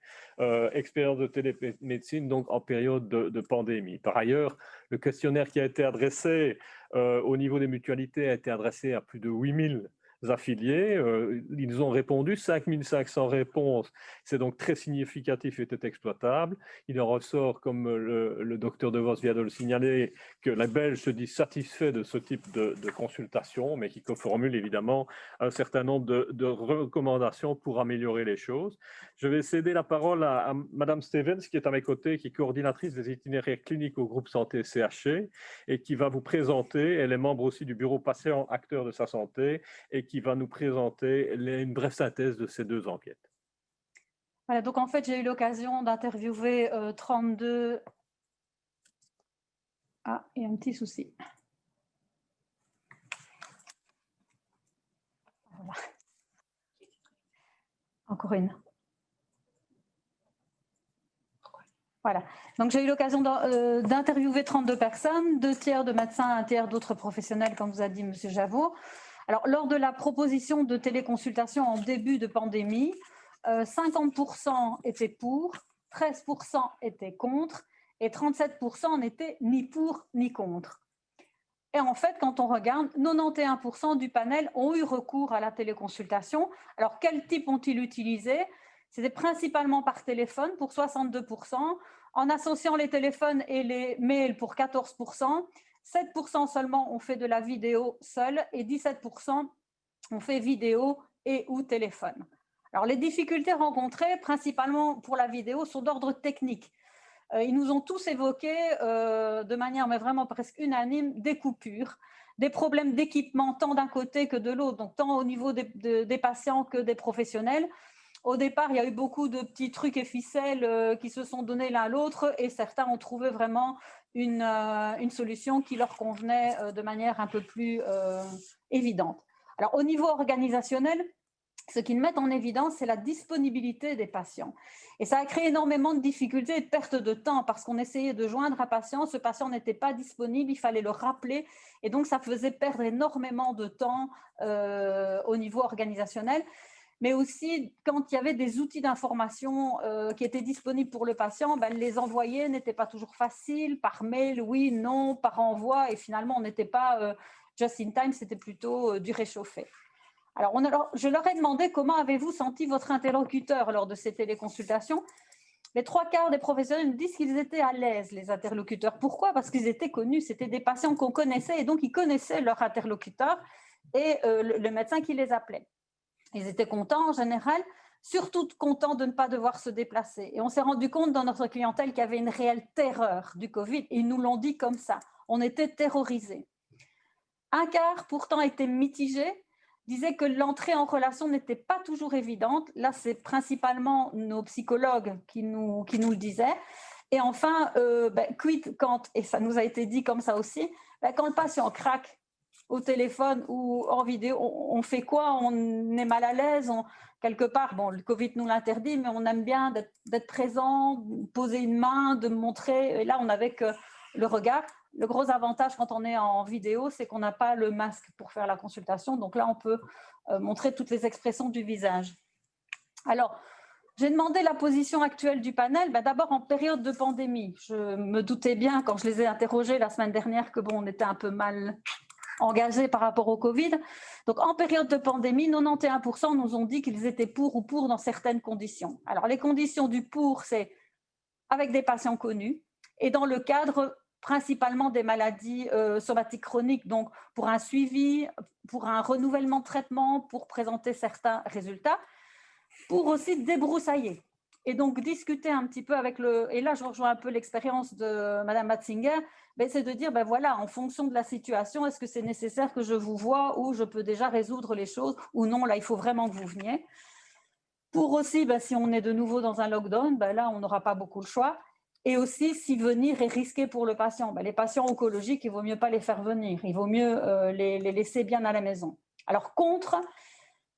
expérience de télémédecine, donc en période de pandémie. Par ailleurs, le questionnaire qui a été adressé au niveau des mutualités a été adressé à plus de 8000 affiliés. Ils ont répondu, 5500 réponses. C'est donc très significatif et est exploitable. Il en ressort, comme le docteur Devos vient de le signaler, que les Belges se disent satisfaits de ce type de consultation, mais qui formulent évidemment un certain nombre de recommandations pour améliorer les choses. Je vais céder la parole à Madame Stevens, qui est à mes côtés, qui est coordinatrice des itinéraires cliniques au groupe santé CHC et qui va vous présenter, elle est membre aussi du bureau patient acteur de sa santé et qui va nous présenter une brève synthèse de ces 2 enquêtes. Voilà, donc en fait, j'ai eu l'occasion d'interviewer 32... Ah, il y a un petit souci. Voilà. Encore une. Voilà, donc j'ai eu l'occasion d'interviewer 32 personnes, 2 tiers de médecins, 1 tiers d'autres professionnels, comme vous a dit M. Javot. Alors, lors de la proposition de téléconsultation en début de pandémie, 50% étaient pour, 13% étaient contre et 37% n'étaient ni pour ni contre. Et en fait, quand on regarde, 91% du panel ont eu recours à la téléconsultation. Alors, quel type ont-ils utilisé? C'était principalement par téléphone pour 62%, en associant les téléphones et les mails pour 14%, 7% seulement ont fait de la vidéo seule et 17% ont fait vidéo et ou téléphone. Alors, les difficultés rencontrées, principalement pour la vidéo, sont d'ordre technique. Ils nous ont tous évoqué, de manière mais vraiment presque unanime, des coupures, des problèmes d'équipement tant d'un côté que de l'autre, donc tant au niveau des patients que des professionnels. Au départ, il y a eu beaucoup de petits trucs et ficelles qui se sont donnés l'un à l'autre et certains ont trouvé vraiment une solution qui leur convenait de manière un peu plus évidente. Alors, au niveau organisationnel, ce qu'ils mettent en évidence, c'est la disponibilité des patients. Et ça a créé énormément de difficultés et de pertes de temps parce qu'on essayait de joindre un patient, ce patient n'était pas disponible, il fallait le rappeler et donc ça faisait perdre énormément de temps au niveau organisationnel. Mais aussi, quand il y avait des outils d'information qui étaient disponibles pour le patient, ben, les envoyer n'était pas toujours facile, par mail, oui, non, par envoi, et finalement, on n'était pas just in time, c'était plutôt du réchauffé. Alors, je leur ai demandé comment avez-vous senti votre interlocuteur lors de ces téléconsultations. Les 3/4 des professionnels me disent qu'ils étaient à l'aise, les interlocuteurs. Pourquoi? Parce qu'ils étaient connus, c'était des patients qu'on connaissait, et donc ils connaissaient leur interlocuteur et le médecin qui les appelait. Ils étaient contents en général, surtout contents de ne pas devoir se déplacer. Et on s'est rendu compte dans notre clientèle qu'il y avait une réelle terreur du Covid. Ils nous l'ont dit comme ça. On était terrorisés. 1/4 pourtant était mitigé, disait que l'entrée en relation n'était pas toujours évidente. Là, c'est principalement nos psychologues qui nous le disaient. Et enfin, quid quand, et ça nous a été dit comme ça aussi, quand le patient craque au téléphone ou en vidéo, on fait quoi? On est mal à l'aise, quelque part, bon, le Covid nous l'interdit, mais on aime bien d'être présent, poser une main, de montrer. Et là, on n'avait que le regard. Le gros avantage quand on est en vidéo, c'est qu'on n'a pas le masque pour faire la consultation. Donc là, on peut montrer toutes les expressions du visage. Alors, j'ai demandé la position actuelle du panel. D'abord, en période de pandémie, je me doutais bien, quand je les ai interrogés la semaine dernière, que bon, on était un peu mal engagés par rapport au Covid. Donc, en période de pandémie, 91% nous ont dit qu'ils étaient pour ou pour dans certaines conditions. Alors, les conditions du pour, c'est avec des patients connus et dans le cadre principalement des maladies somatiques chroniques, donc pour un suivi, pour un renouvellement de traitement, pour présenter certains résultats, pour aussi débroussailler. Et donc, discuter un petit peu avec et là, je rejoins un peu l'expérience de Mme Matzinger, c'est de dire, voilà, en fonction de la situation, est-ce que c'est nécessaire que je vous voie ou je peux déjà résoudre les choses ou non, là, il faut vraiment que vous veniez. Pour aussi, si on est de nouveau dans un lockdown, là, on n'aura pas beaucoup le choix. Et aussi, si venir est risqué pour le patient. Les patients oncologiques, il ne vaut mieux pas les faire venir. Il vaut mieux les laisser bien à la maison. Alors, contre,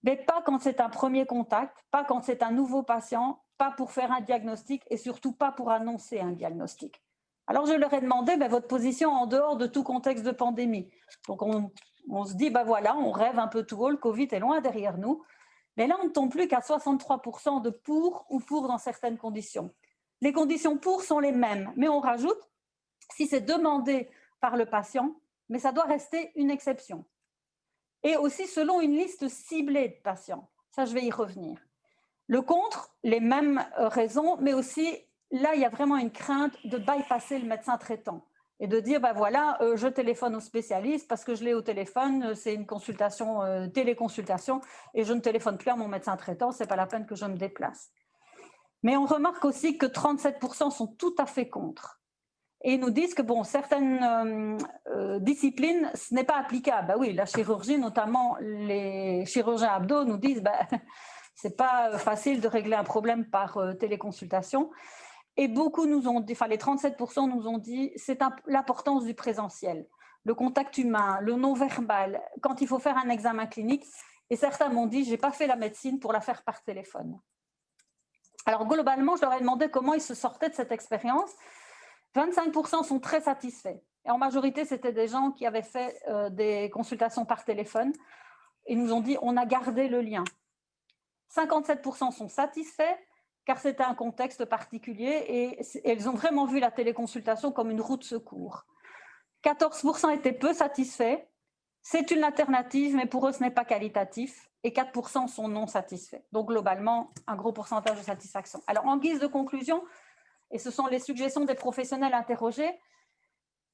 mais pas quand c'est un premier contact, pas quand c'est un nouveau patient, pas pour faire un diagnostic et surtout pas pour annoncer un diagnostic. Alors, je leur ai demandé votre position en dehors de tout contexte de pandémie. Donc, on se dit, voilà, on rêve un peu tout haut, le Covid est loin derrière nous. Mais là, on ne tombe plus qu'à 63% de pour ou pour dans certaines conditions. Les conditions pour sont les mêmes, mais on rajoute, si c'est demandé par le patient, mais ça doit rester une exception. Et aussi selon une liste ciblée de patients. Ça, je vais y revenir. Le contre, les mêmes raisons, mais aussi, là, il y a vraiment une crainte de bypasser le médecin traitant et de dire, voilà, je téléphone au spécialiste parce que je l'ai au téléphone, c'est une consultation, téléconsultation, et je ne téléphone plus à mon médecin traitant, ce n'est pas la peine que je me déplace. Mais on remarque aussi que 37% sont tout à fait contre. Et ils nous disent que certaines disciplines, ce n'est pas applicable. Oui, la chirurgie, notamment les chirurgiens abdos, nous disent ce n'est pas facile de régler un problème par téléconsultation. Et beaucoup nous ont dit, les 37% nous ont dit, c'est l'importance du présentiel, le contact humain, le non-verbal, quand il faut faire un examen clinique. Et certains m'ont dit, je n'ai pas fait la médecine pour la faire par téléphone. Alors globalement, je leur ai demandé comment ils se sortaient de cette expérience. 25% sont très satisfaits. Et en majorité, c'était des gens qui avaient fait des consultations par téléphone. Ils nous ont dit, on a gardé le lien. 57% sont satisfaits, car c'était un contexte particulier et elles ont vraiment vu la téléconsultation comme une roue de secours. 14% étaient peu satisfaits. C'est une alternative, mais pour eux, ce n'est pas qualitatif. Et 4% sont non satisfaits. Donc, globalement, un gros pourcentage de satisfaction. Alors, en guise de conclusion, et ce sont les suggestions des professionnels interrogés,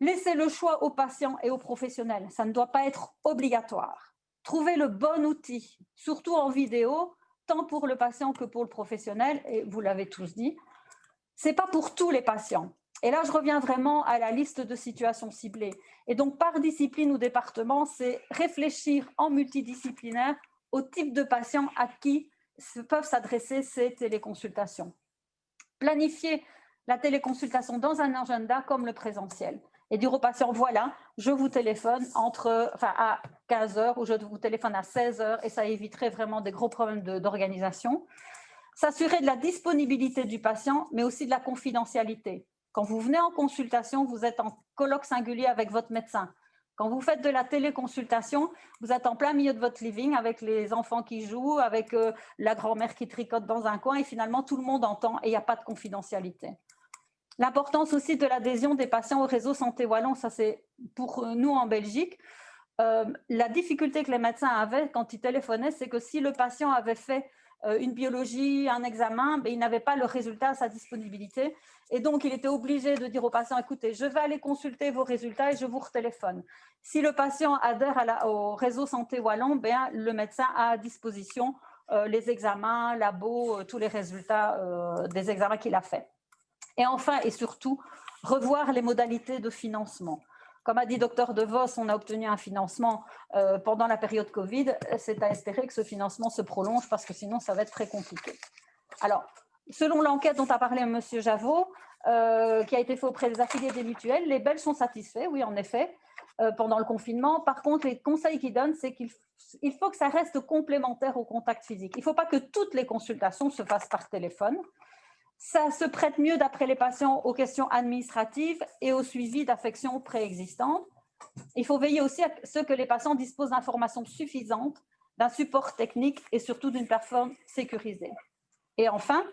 laissez le choix aux patients et aux professionnels. Ça ne doit pas être obligatoire. Trouvez le bon outil, surtout en vidéo, tant pour le patient que pour le professionnel. Et vous l'avez tous dit, ce n'est pas pour tous les patients. Et là, je reviens vraiment à la liste de situations ciblées. Et donc, par discipline ou département, c'est réfléchir en multidisciplinaire au type de patients à qui peuvent s'adresser ces téléconsultations. Planifier la téléconsultation dans un agenda comme le présentiel. Et dire aux patients, voilà, je vous téléphone à 15h ou je vous téléphone à 16h et ça éviterait vraiment des gros problèmes d'organisation. S'assurer de la disponibilité du patient, mais aussi de la confidentialité. Quand vous venez en consultation, vous êtes en colloque singulier avec votre médecin. Quand vous faites de la téléconsultation, vous êtes en plein milieu de votre living avec les enfants qui jouent, avec la grand-mère qui tricote dans un coin et finalement tout le monde entend et il n'y a pas de confidentialité. L'importance aussi de l'adhésion des patients au réseau Santé Wallon, ça c'est pour nous en Belgique. La difficulté que les médecins avaient quand ils téléphonaient, c'est que si le patient avait fait une biologie, un examen, il n'avait pas le résultat à sa disponibilité. Et donc, il était obligé de dire au patient, écoutez, je vais aller consulter vos résultats et je vous retéléphone. Si le patient adhère au réseau Santé Wallon, le médecin a à disposition les examens, labo, tous les résultats des examens qu'il a faits. Et enfin, et surtout, revoir les modalités de financement. Comme a dit Dr De Vos, on a obtenu un financement pendant la période Covid. C'est à espérer que ce financement se prolonge parce que sinon, ça va être très compliqué. Alors, selon l'enquête dont a parlé M. Javot, qui a été faite auprès des affiliés des mutuelles, les Belges sont satisfaits, oui, en effet, pendant le confinement. Par contre, les conseils qu'ils donnent, c'est qu'il faut que ça reste complémentaire au contact physique. Il ne faut pas que toutes les consultations se fassent par téléphone. Ça se prête mieux, d'après les patients, aux questions administratives et au suivi d'affections préexistantes. Il faut veiller aussi à ce que les patients disposent d'informations suffisantes, d'un support technique et surtout d'une plateforme sécurisée. Et enfin,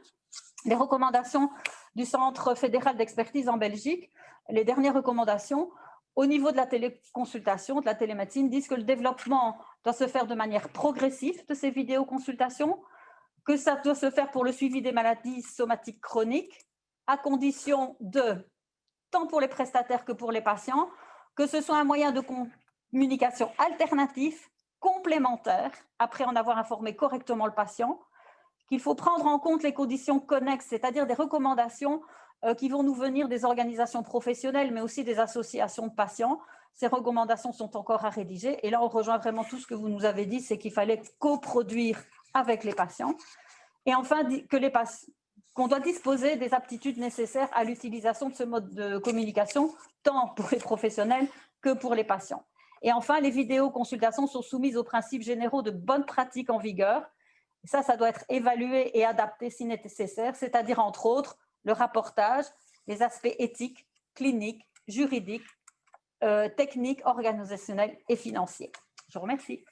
les recommandations du Centre fédéral d'expertise en Belgique, les dernières recommandations au niveau de la téléconsultation, de la télémédecine, disent que le développement doit se faire de manière progressive de ces vidéoconsultations, que ça doit se faire pour le suivi des maladies somatiques chroniques, à condition de, tant pour les prestataires que pour les patients, que ce soit un moyen de communication alternatif, complémentaire, après en avoir informé correctement le patient, qu'il faut prendre en compte les conditions connexes, c'est-à-dire des recommandations qui vont nous venir des organisations professionnelles, mais aussi des associations de patients. Ces recommandations sont encore à rédiger. Et là, on rejoint vraiment tout ce que vous nous avez dit, c'est qu'il fallait coproduire avec les patients. Et enfin, qu'on doit disposer des aptitudes nécessaires à l'utilisation de ce mode de communication, tant pour les professionnels que pour les patients. Et enfin, les vidéoconsultations sont soumises aux principes généraux de bonne pratique en vigueur. Ça doit être évalué et adapté si nécessaire, c'est-à-dire, entre autres, le rapportage, les aspects éthiques, cliniques, juridiques, techniques, organisationnels et financiers. Je vous remercie.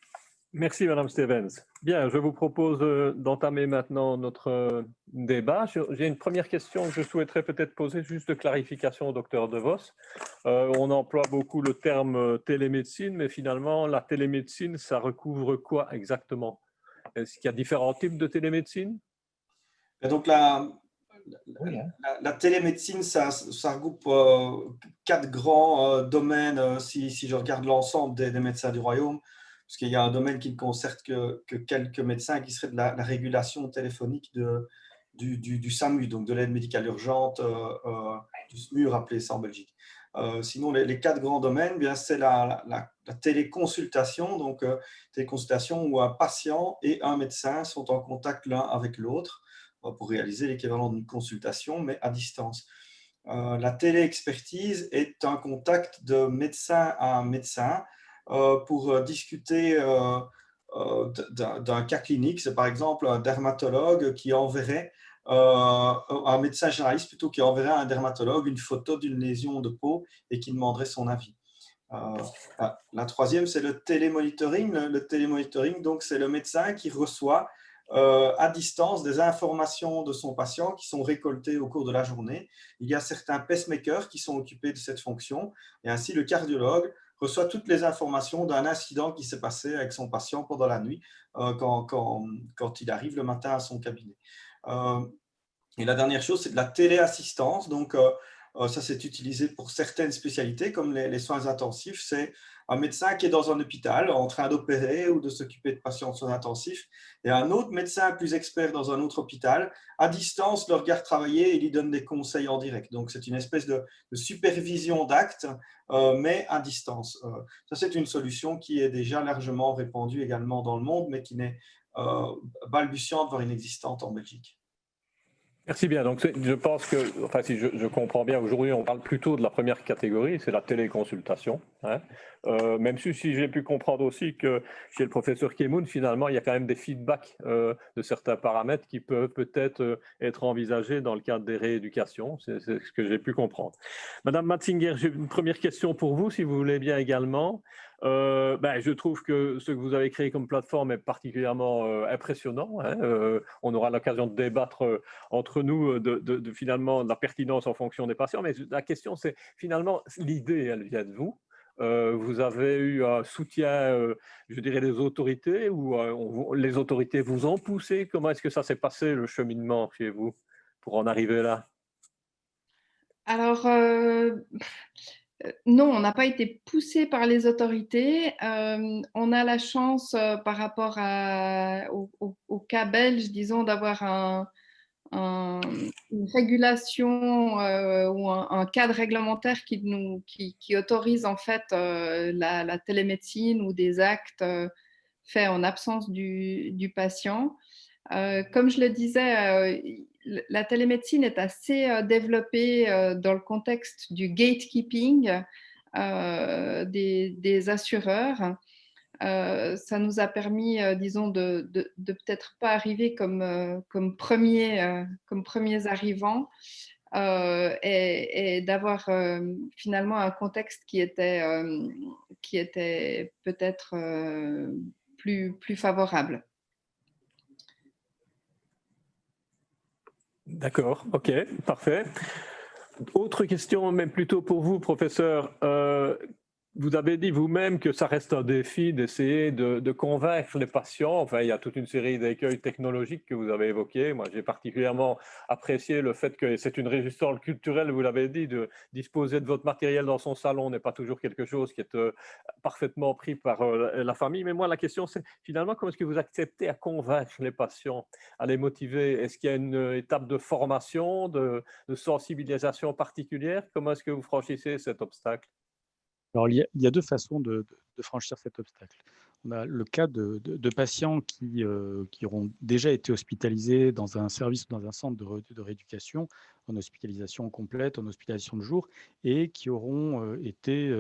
Merci, Madame Stevens. Bien, je vous propose d'entamer maintenant notre débat. J'ai une première question que je souhaiterais peut-être poser, juste de clarification au docteur De Vos. On emploie beaucoup le terme télémédecine, mais finalement, la télémédecine, ça recouvre quoi exactement? Est-ce qu'il y a différents types de télémédecine? Et donc, la télémédecine, ça regroupe 4 grands domaines, si je regarde l'ensemble des médecins du royaume, parce qu'il y a un domaine qui ne concerne que quelques médecins, qui serait de la régulation téléphonique du SAMU, donc de l'aide médicale urgente, du SMUR, appelé ça en Belgique. Sinon, les 4 grands domaines, bien, c'est la téléconsultation, donc téléconsultation où un patient et un médecin sont en contact l'un avec l'autre pour réaliser l'équivalent d'une consultation, mais à distance. La téléexpertise est un contact de médecin à médecin pour discuter d'un cas clinique. C'est par exemple un dermatologue qui enverrait un médecin généraliste plutôt qui enverrait à un dermatologue une photo d'une lésion de peau et qui demanderait son avis. La troisième, c'est le télémonitoring. Le télémonitoring, donc, c'est le médecin qui reçoit à distance des informations de son patient qui sont récoltées au cours de la journée. Il y a certains pacemakers qui sont occupés de cette fonction et ainsi le cardiologue reçoit toutes les informations d'un incident qui s'est passé avec son patient pendant la nuit quand il arrive le matin à son cabinet. Et la dernière chose, c'est de la téléassistance. Donc, ça, c'est utilisé pour certaines spécialités, comme les soins intensifs. C'est un médecin qui est dans un hôpital en train d'opérer ou de s'occuper de patients de soins intensifs, et un autre médecin plus expert dans un autre hôpital, à distance, le regarde travailler et lui donne des conseils en direct. Donc, c'est une espèce de supervision d'actes, mais à distance. Ça, c'est une solution qui est déjà largement répandue également dans le monde, mais qui n'est balbutiante, voire inexistante en Belgique. Merci bien. Donc, je pense que, enfin, si je comprends bien, aujourd'hui, on parle plutôt de la première catégorie, c'est la téléconsultation. Hein. Même si j'ai pu comprendre aussi que chez le professeur Kemoun, finalement, il y a quand même des feedbacks de certains paramètres qui peuvent peut-être être envisagés dans le cadre des rééducations. C'est ce que j'ai pu comprendre. Madame Matzinger, j'ai une première question pour vous, si vous voulez bien également. Je trouve que ce que vous avez créé comme plateforme est particulièrement impressionnant. Hein. On aura l'occasion de débattre entre nous de finalement de la pertinence en fonction des patients. Mais la question, c'est finalement, l'idée, elle vient de vous. Vous avez eu un soutien, je dirais, des autorités ou les autorités vous ont poussé? Comment est-ce que ça s'est passé, le cheminement chez vous, pour en arriver là? Alors, non, on n'a pas été poussé par les autorités. On a la chance, par rapport au cas belge, disons, d'avoir une régulation ou un cadre réglementaire qui autorise en fait la télémédecine ou des actes faits en absence du patient. Comme je le disais, la télémédecine est assez développée dans le contexte du gatekeeping des assureurs. Ça nous a permis, disons, de peut-être pas arriver comme premiers arrivants et d'avoir finalement un contexte qui était peut-être plus favorable. D'accord, ok, parfait. Autre question, mais plutôt pour vous, professeur. Vous avez dit vous-même que ça reste un défi d'essayer de convaincre les patients. Enfin, il y a toute une série d'écueils technologiques que vous avez évoqués. Moi, j'ai particulièrement apprécié le fait que c'est une résistance culturelle, vous l'avez dit, de disposer de votre matériel dans son salon n'est pas toujours quelque chose qui est parfaitement pris par la famille. Mais moi, la question, c'est finalement, comment est-ce que vous acceptez à convaincre les patients, à les motiver? Est-ce qu'il y a une étape de formation, de sensibilisation particulière? Comment est-ce que vous franchissez cet obstacle? Alors, il y a deux façons de franchir cet obstacle. On a le cas de patients qui auront déjà été hospitalisés dans un service ou dans un centre de rééducation, en hospitalisation complète, en hospitalisation de jour, et qui auront été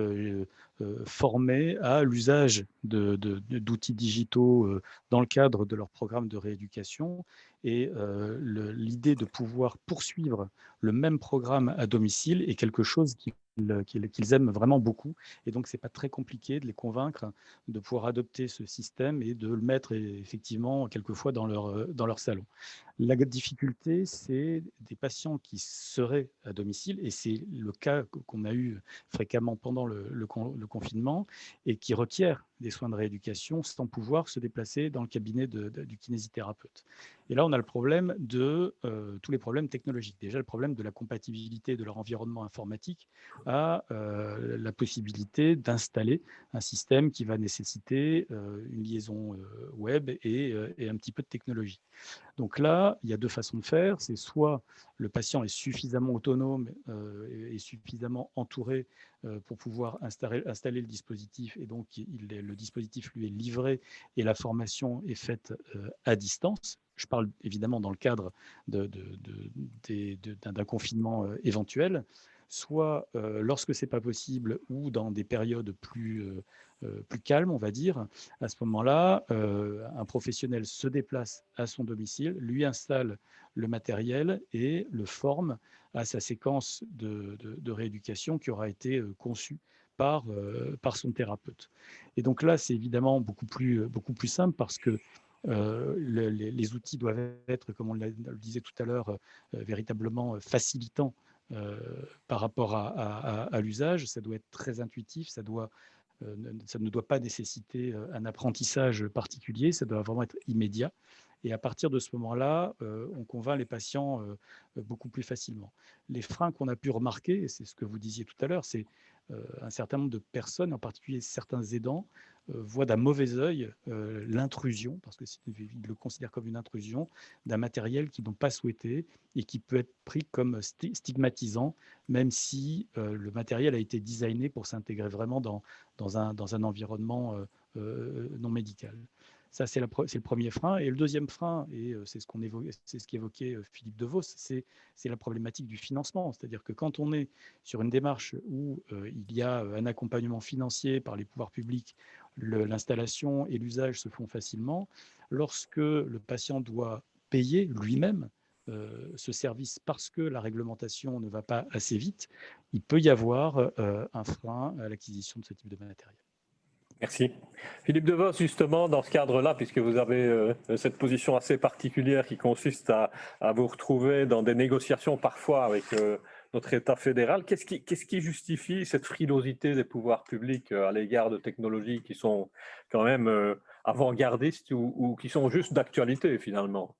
formés à l'usage d'outils digitaux dans le cadre de leur programme de rééducation. Et l'idée de pouvoir poursuivre le même programme à domicile est quelque chose qu'ils aiment vraiment beaucoup. Et donc, ce n'est pas très compliqué de les convaincre de pouvoir adopter ce système et de le mettre effectivement quelquefois dans leur salon. La difficulté, c'est des patients qui seraient à domicile, et c'est le cas qu'on a eu fréquemment pendant le confinement, et qui requièrent des soins de rééducation sans pouvoir se déplacer dans le cabinet du kinésithérapeute. Et là, on a le problème de tous les problèmes technologiques. Déjà, le problème de la compatibilité de leur environnement informatique à la possibilité d'installer un système qui va nécessiter une liaison web et un petit peu de technologie. Donc là, il y a deux façons de faire. C'est soit le patient est suffisamment autonome et suffisamment entouré pour pouvoir installer le dispositif, et donc le dispositif lui est livré et la formation est faite à distance. Je parle évidemment dans le cadre d'un confinement éventuel. Soit lorsque ce n'est pas possible ou dans des périodes plus calmes, on va dire, à ce moment-là, un professionnel se déplace à son domicile, lui installe le matériel et le forme à sa séquence de rééducation qui aura été conçue par son thérapeute. Et donc là, c'est évidemment beaucoup plus simple parce que les outils doivent être, comme on le disait tout à l'heure, véritablement facilitants par rapport à l'usage. Ça doit être très intuitif, ça ne doit pas nécessiter un apprentissage particulier, ça doit vraiment être immédiat. Et à partir de ce moment-là, on convainc les patients beaucoup plus facilement. Les freins qu'on a pu remarquer, et c'est ce que vous disiez tout à l'heure, c'est un certain nombre de personnes, en particulier certains aidants, voient d'un mauvais œil l'intrusion, parce qu'ils le considèrent comme une intrusion, d'un matériel qu'ils n'ont pas souhaité et qui peut être pris comme stigmatisant, même si le matériel a été designé pour s'intégrer vraiment dans un environnement non médical. Ça, c'est le premier frein. Et le deuxième frein, et c'est ce qu'évoquait Philippe Devos, c'est la problématique du financement. C'est-à-dire que quand on est sur une démarche où il y a un accompagnement financier par les pouvoirs publics, l'installation et l'usage se font facilement, lorsque le patient doit payer lui-même ce service parce que la réglementation ne va pas assez vite, il peut y avoir un frein à l'acquisition de ce type de matériel. Merci. Philippe Devos, justement, dans ce cadre-là, puisque vous avez cette position assez particulière qui consiste à vous retrouver dans des négociations parfois avec notre État fédéral, qu'est-ce qui justifie cette frilosité des pouvoirs publics à l'égard de technologies qui sont quand même avant-gardistes ou qui sont juste d'actualité finalement?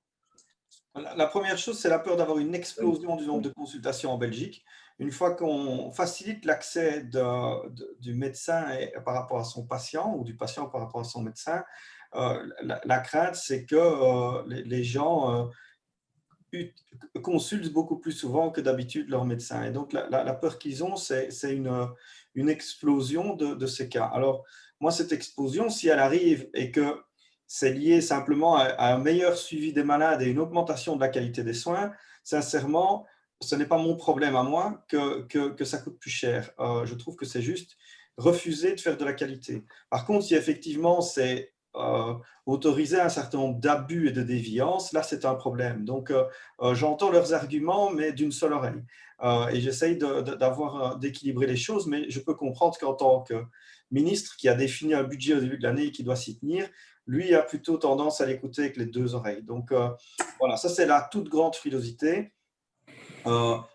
La première chose, c'est la peur d'avoir une explosion du nombre de consultations en Belgique. Une fois qu'on facilite l'accès du médecin par rapport à son patient ou du patient par rapport à son médecin, la crainte, c'est que les gens consultent beaucoup plus souvent que d'habitude leur médecin. Et donc, la peur qu'ils ont, c'est une explosion de ces cas. Alors, moi, cette explosion, si elle arrive et que c'est lié simplement à un meilleur suivi des malades et une augmentation de la qualité des soins, sincèrement, ce n'est pas mon problème à moi que ça coûte plus cher. Je trouve que c'est juste refuser de faire de la qualité. Par contre, si effectivement c'est autoriser un certain nombre d'abus et de déviances, là c'est un problème. Donc j'entends leurs arguments, mais d'une seule oreille. Et j'essaye d'équilibrer les choses, mais je peux comprendre qu'en tant que ministre qui a défini un budget au début de l'année et qui doit s'y tenir, lui a plutôt tendance à l'écouter avec les deux oreilles. Donc voilà, ça c'est la toute grande frilosité.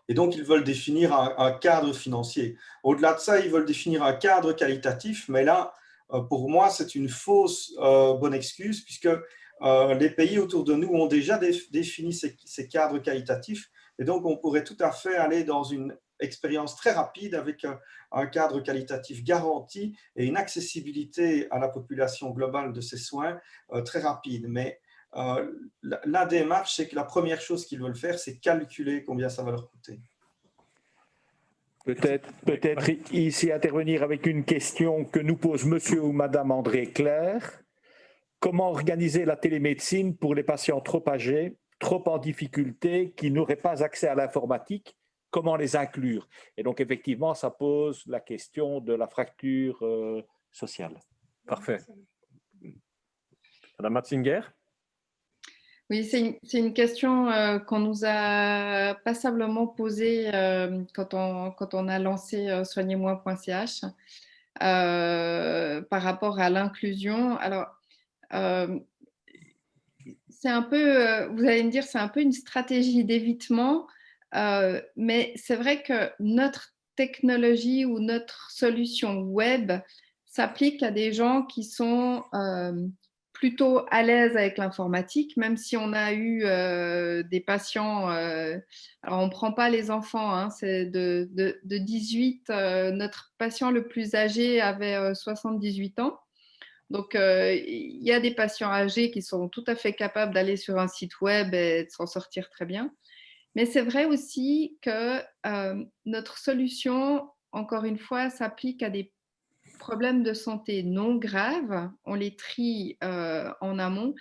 Et donc, ils veulent définir un cadre financier. Au-delà de ça, ils veulent définir un cadre qualitatif, mais là, pour moi, c'est une fausse bonne excuse, puisque les pays autour de nous ont déjà défini ces cadres qualitatifs, et donc on pourrait tout à fait aller dans une expérience très rapide avec un cadre qualitatif garanti et une accessibilité à la population globale de ces soins très rapide. Mais la démarche, c'est que la première chose qu'ils veulent faire, c'est calculer combien ça va leur coûter. Peut-être ici intervenir avec une question que nous pose monsieur ou madame André Claire. Comment organiser la télémédecine pour les patients trop âgés, trop en difficulté, qui n'auraient pas accès à l'informatique? Comment les inclure? Et donc, effectivement, ça pose la question de la fracture sociale. Parfait. Madame Matzinger? Oui, c'est une question qu'on nous a passablement posée quand on a lancé soignez-moi.ch par rapport à l'inclusion. Alors, c'est un peu, vous allez me dire, c'est un peu une stratégie d'évitement, mais c'est vrai que notre technologie ou notre solution web s'applique à des gens qui sont plutôt à l'aise avec l'informatique, même si on a eu des patients, alors on ne prend pas les enfants, hein, c'est de 18, notre patient le plus âgé avait 78 ans. Donc, il y a des patients âgés qui sont tout à fait capables d'aller sur un site web et de s'en sortir très bien. Mais c'est vrai aussi que notre solution, encore une fois, s'applique à des problèmes de santé non graves. On les trie en amont.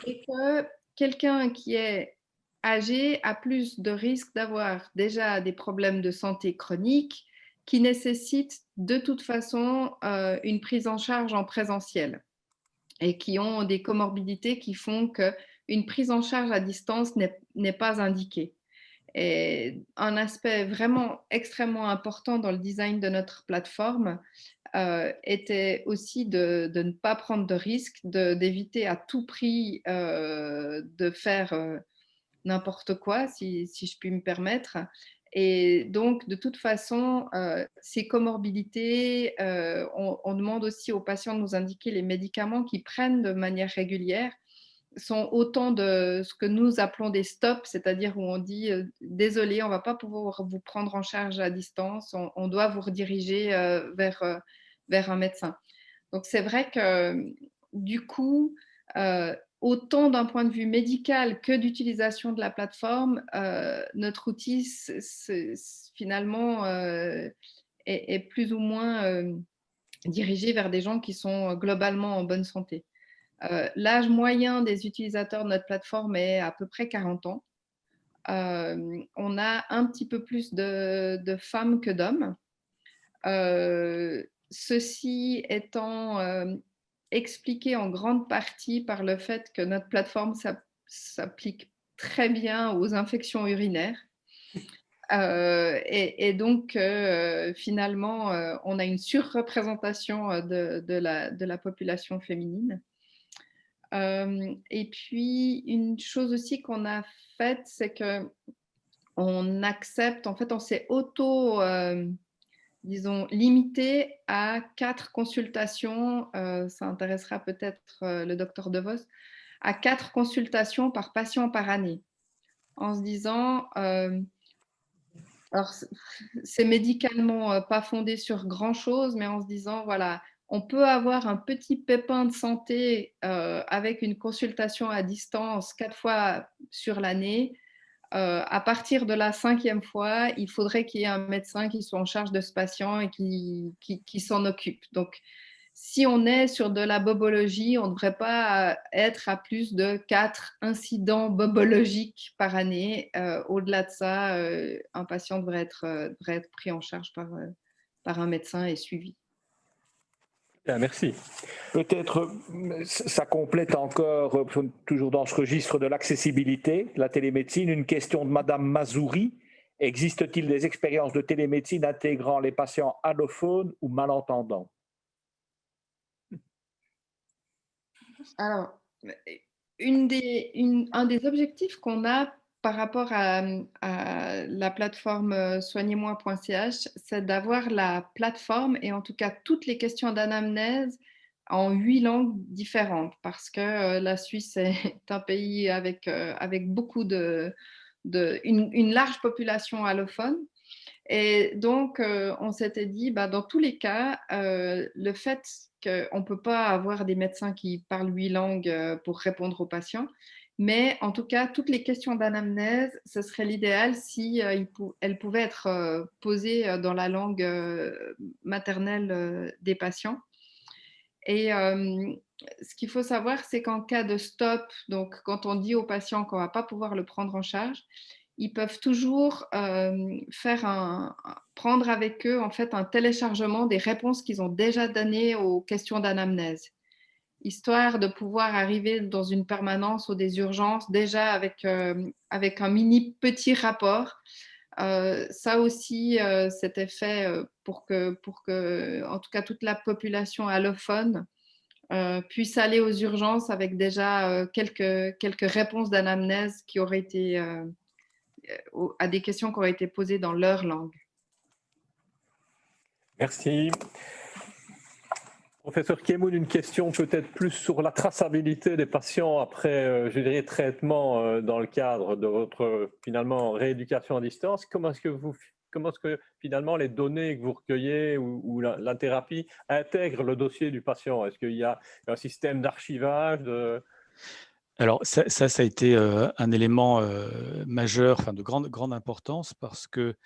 Et que quelqu'un qui est âgé a plus de risques d'avoir déjà des problèmes de santé chroniques qui nécessitent de toute façon une prise en charge en présentiel et qui ont des comorbidités qui font qu'une prise en charge à distance n'est pas indiquée. Et un aspect vraiment extrêmement important dans le design de notre plateforme était aussi de ne pas prendre de risques, d'éviter à tout prix de faire n'importe quoi, si je puis me permettre. Et donc, de toute façon, ces comorbidités, on demande aussi aux patients de nous indiquer les médicaments qu'ils prennent de manière régulière, sont autant de ce que nous appelons des stops, c'est-à-dire où on dit désolé, on ne va pas pouvoir vous prendre en charge à distance, on doit vous rediriger vers un médecin. Donc, c'est vrai que du coup, autant d'un point de vue médical que d'utilisation de la plateforme, notre outil finalement est plus ou moins dirigé vers des gens qui sont globalement en bonne santé. L'âge moyen des utilisateurs de notre plateforme est à peu près 40 ans. On a un petit peu plus de femmes que d'hommes. Ceci étant expliqué en grande partie par le fait que notre plateforme s'applique très bien aux infections urinaires. Et donc, finalement, on a une surreprésentation de la population féminine. Et puis, une chose aussi qu'on a faite, c'est qu'on accepte, en fait, on s'est disons, limité à 4 consultations, ça intéressera peut-être le docteur DeVos, à 4 consultations par patient par année, en se disant, alors c'est médicalement pas fondé sur grand-chose, mais en se disant, voilà, on peut avoir un petit pépin de santé avec une consultation à distance 4 fois sur l'année. À partir de la 5e fois, il faudrait qu'il y ait un médecin qui soit en charge de ce patient et qui s'en occupe. Donc, si on est sur de la bobologie, on ne devrait pas être à plus de 4 incidents bobologiques par année. Au-delà de ça, un patient devrait être pris en charge par un médecin et suivi. Bien, merci. Peut-être ça complète encore, toujours dans ce registre de l'accessibilité, la télémédecine, une question de Madame Mazouri. Existe-t-il des expériences de télémédecine intégrant les patients allophones ou malentendants? Alors, un des objectifs qu'on a par rapport à la plateforme soignez-moi.ch, c'est d'avoir la plateforme et en tout cas toutes les questions d'anamnèse en 8 langues différentes parce que la Suisse est un pays avec beaucoup une large population allophone. Et donc, on s'était dit, dans tous les cas, le fait qu'on ne peut pas avoir des médecins qui parlent 8 langues pour répondre aux patients, Mais en tout cas, toutes les questions d'anamnèse, ce serait l'idéal si elles pouvaient être posées dans la langue maternelle des patients. Et ce qu'il faut savoir, c'est qu'en cas de stop, donc quand on dit aux patients qu'on ne va pas pouvoir le prendre en charge, ils peuvent toujours prendre avec eux en fait un téléchargement des réponses qu'ils ont déjà données aux questions d'anamnèse, histoire de pouvoir arriver dans une permanence ou des urgences déjà avec un mini petit rapport. Ça aussi, c'était fait pour que, en tout cas, toute la population allophone puisse aller aux urgences avec déjà quelques réponses d'anamnèse qui auraient été à des questions qui auraient été posées dans leur langue. Merci. Professeur Kiemoun, une question peut-être plus sur la traçabilité des patients après, je dirais, traitement dans le cadre de votre, finalement, rééducation à distance. Comment est-ce que finalement les données que vous recueillez ou la thérapie intègrent le dossier du patient? Est-ce qu'il y a un système d'archivage Alors, ça a été un élément majeur, enfin de grande importance, parce que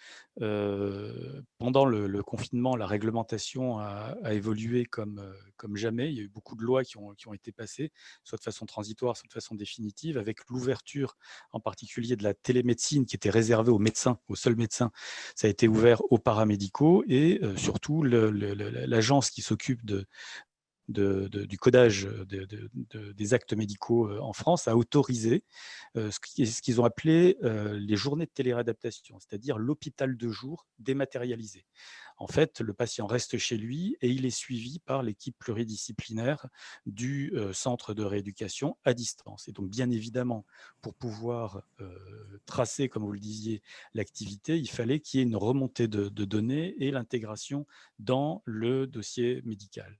pendant le confinement, la réglementation a évolué comme jamais. Il y a eu beaucoup de lois qui ont été passées, soit de façon transitoire, soit de façon définitive, avec l'ouverture en particulier de la télémédecine qui était réservée aux médecins, aux seuls médecins. Ça a été ouvert aux paramédicaux et surtout l'agence qui s'occupe du codage des actes médicaux en France a autorisé ce qu'ils ont appelé les journées de téléréadaptation, c'est-à-dire l'hôpital de jour dématérialisé. En fait, le patient reste chez lui et il est suivi par l'équipe pluridisciplinaire du centre de rééducation à distance. Et donc, bien évidemment, pour pouvoir tracer, comme vous le disiez, l'activité, il fallait qu'il y ait une remontée de données et l'intégration dans le dossier médical.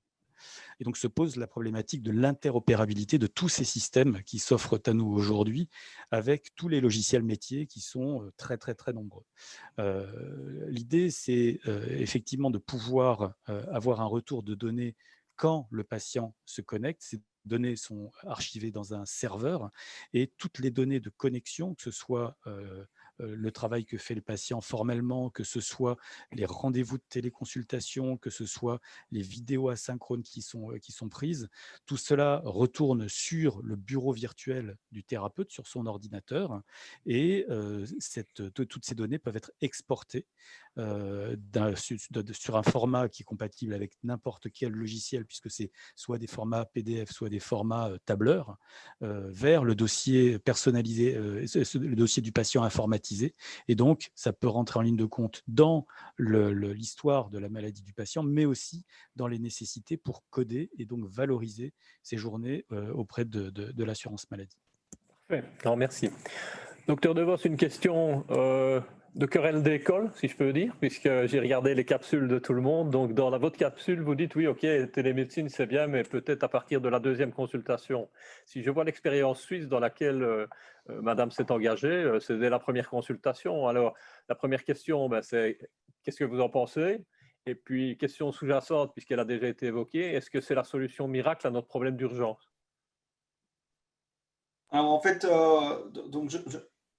Et donc se pose la problématique de l'interopérabilité de tous ces systèmes qui s'offrent à nous aujourd'hui avec tous les logiciels métiers qui sont très, très, très nombreux. L'idée, c'est effectivement de pouvoir avoir un retour de données quand le patient se connecte. Ces données sont archivées dans un serveur et toutes les données de connexion, que ce soit le travail que fait le patient formellement, que ce soit les rendez-vous de téléconsultation, que ce soit les vidéos asynchrones qui sont prises, tout cela retourne sur le bureau virtuel du thérapeute, sur son ordinateur, et toutes ces données peuvent être exportées sur un format qui est compatible avec n'importe quel logiciel, puisque c'est soit des formats PDF, soit des formats tableurs, vers le dossier personnalisé, le dossier du patient informatisé. Et donc, ça peut rentrer en ligne de compte dans l'histoire de la maladie du patient, mais aussi dans les nécessités pour coder et donc valoriser ces journées auprès de l'assurance maladie. Parfait. Alors, merci. Docteur Devos, une question de querelle d'école, si je peux dire, puisque j'ai regardé les capsules de tout le monde. Donc, dans votre capsule, vous dites, oui, OK, télémédecine, c'est bien, mais peut-être à partir de la deuxième consultation. Si je vois l'expérience suisse dans laquelle Madame s'est engagée, c'est dès la première consultation. Alors, la première question, c'est qu'est-ce que vous en pensez? Et puis, question sous-jacente, puisqu'elle a déjà été évoquée, est-ce que c'est la solution miracle à notre problème d'urgence? Alors, en fait, donc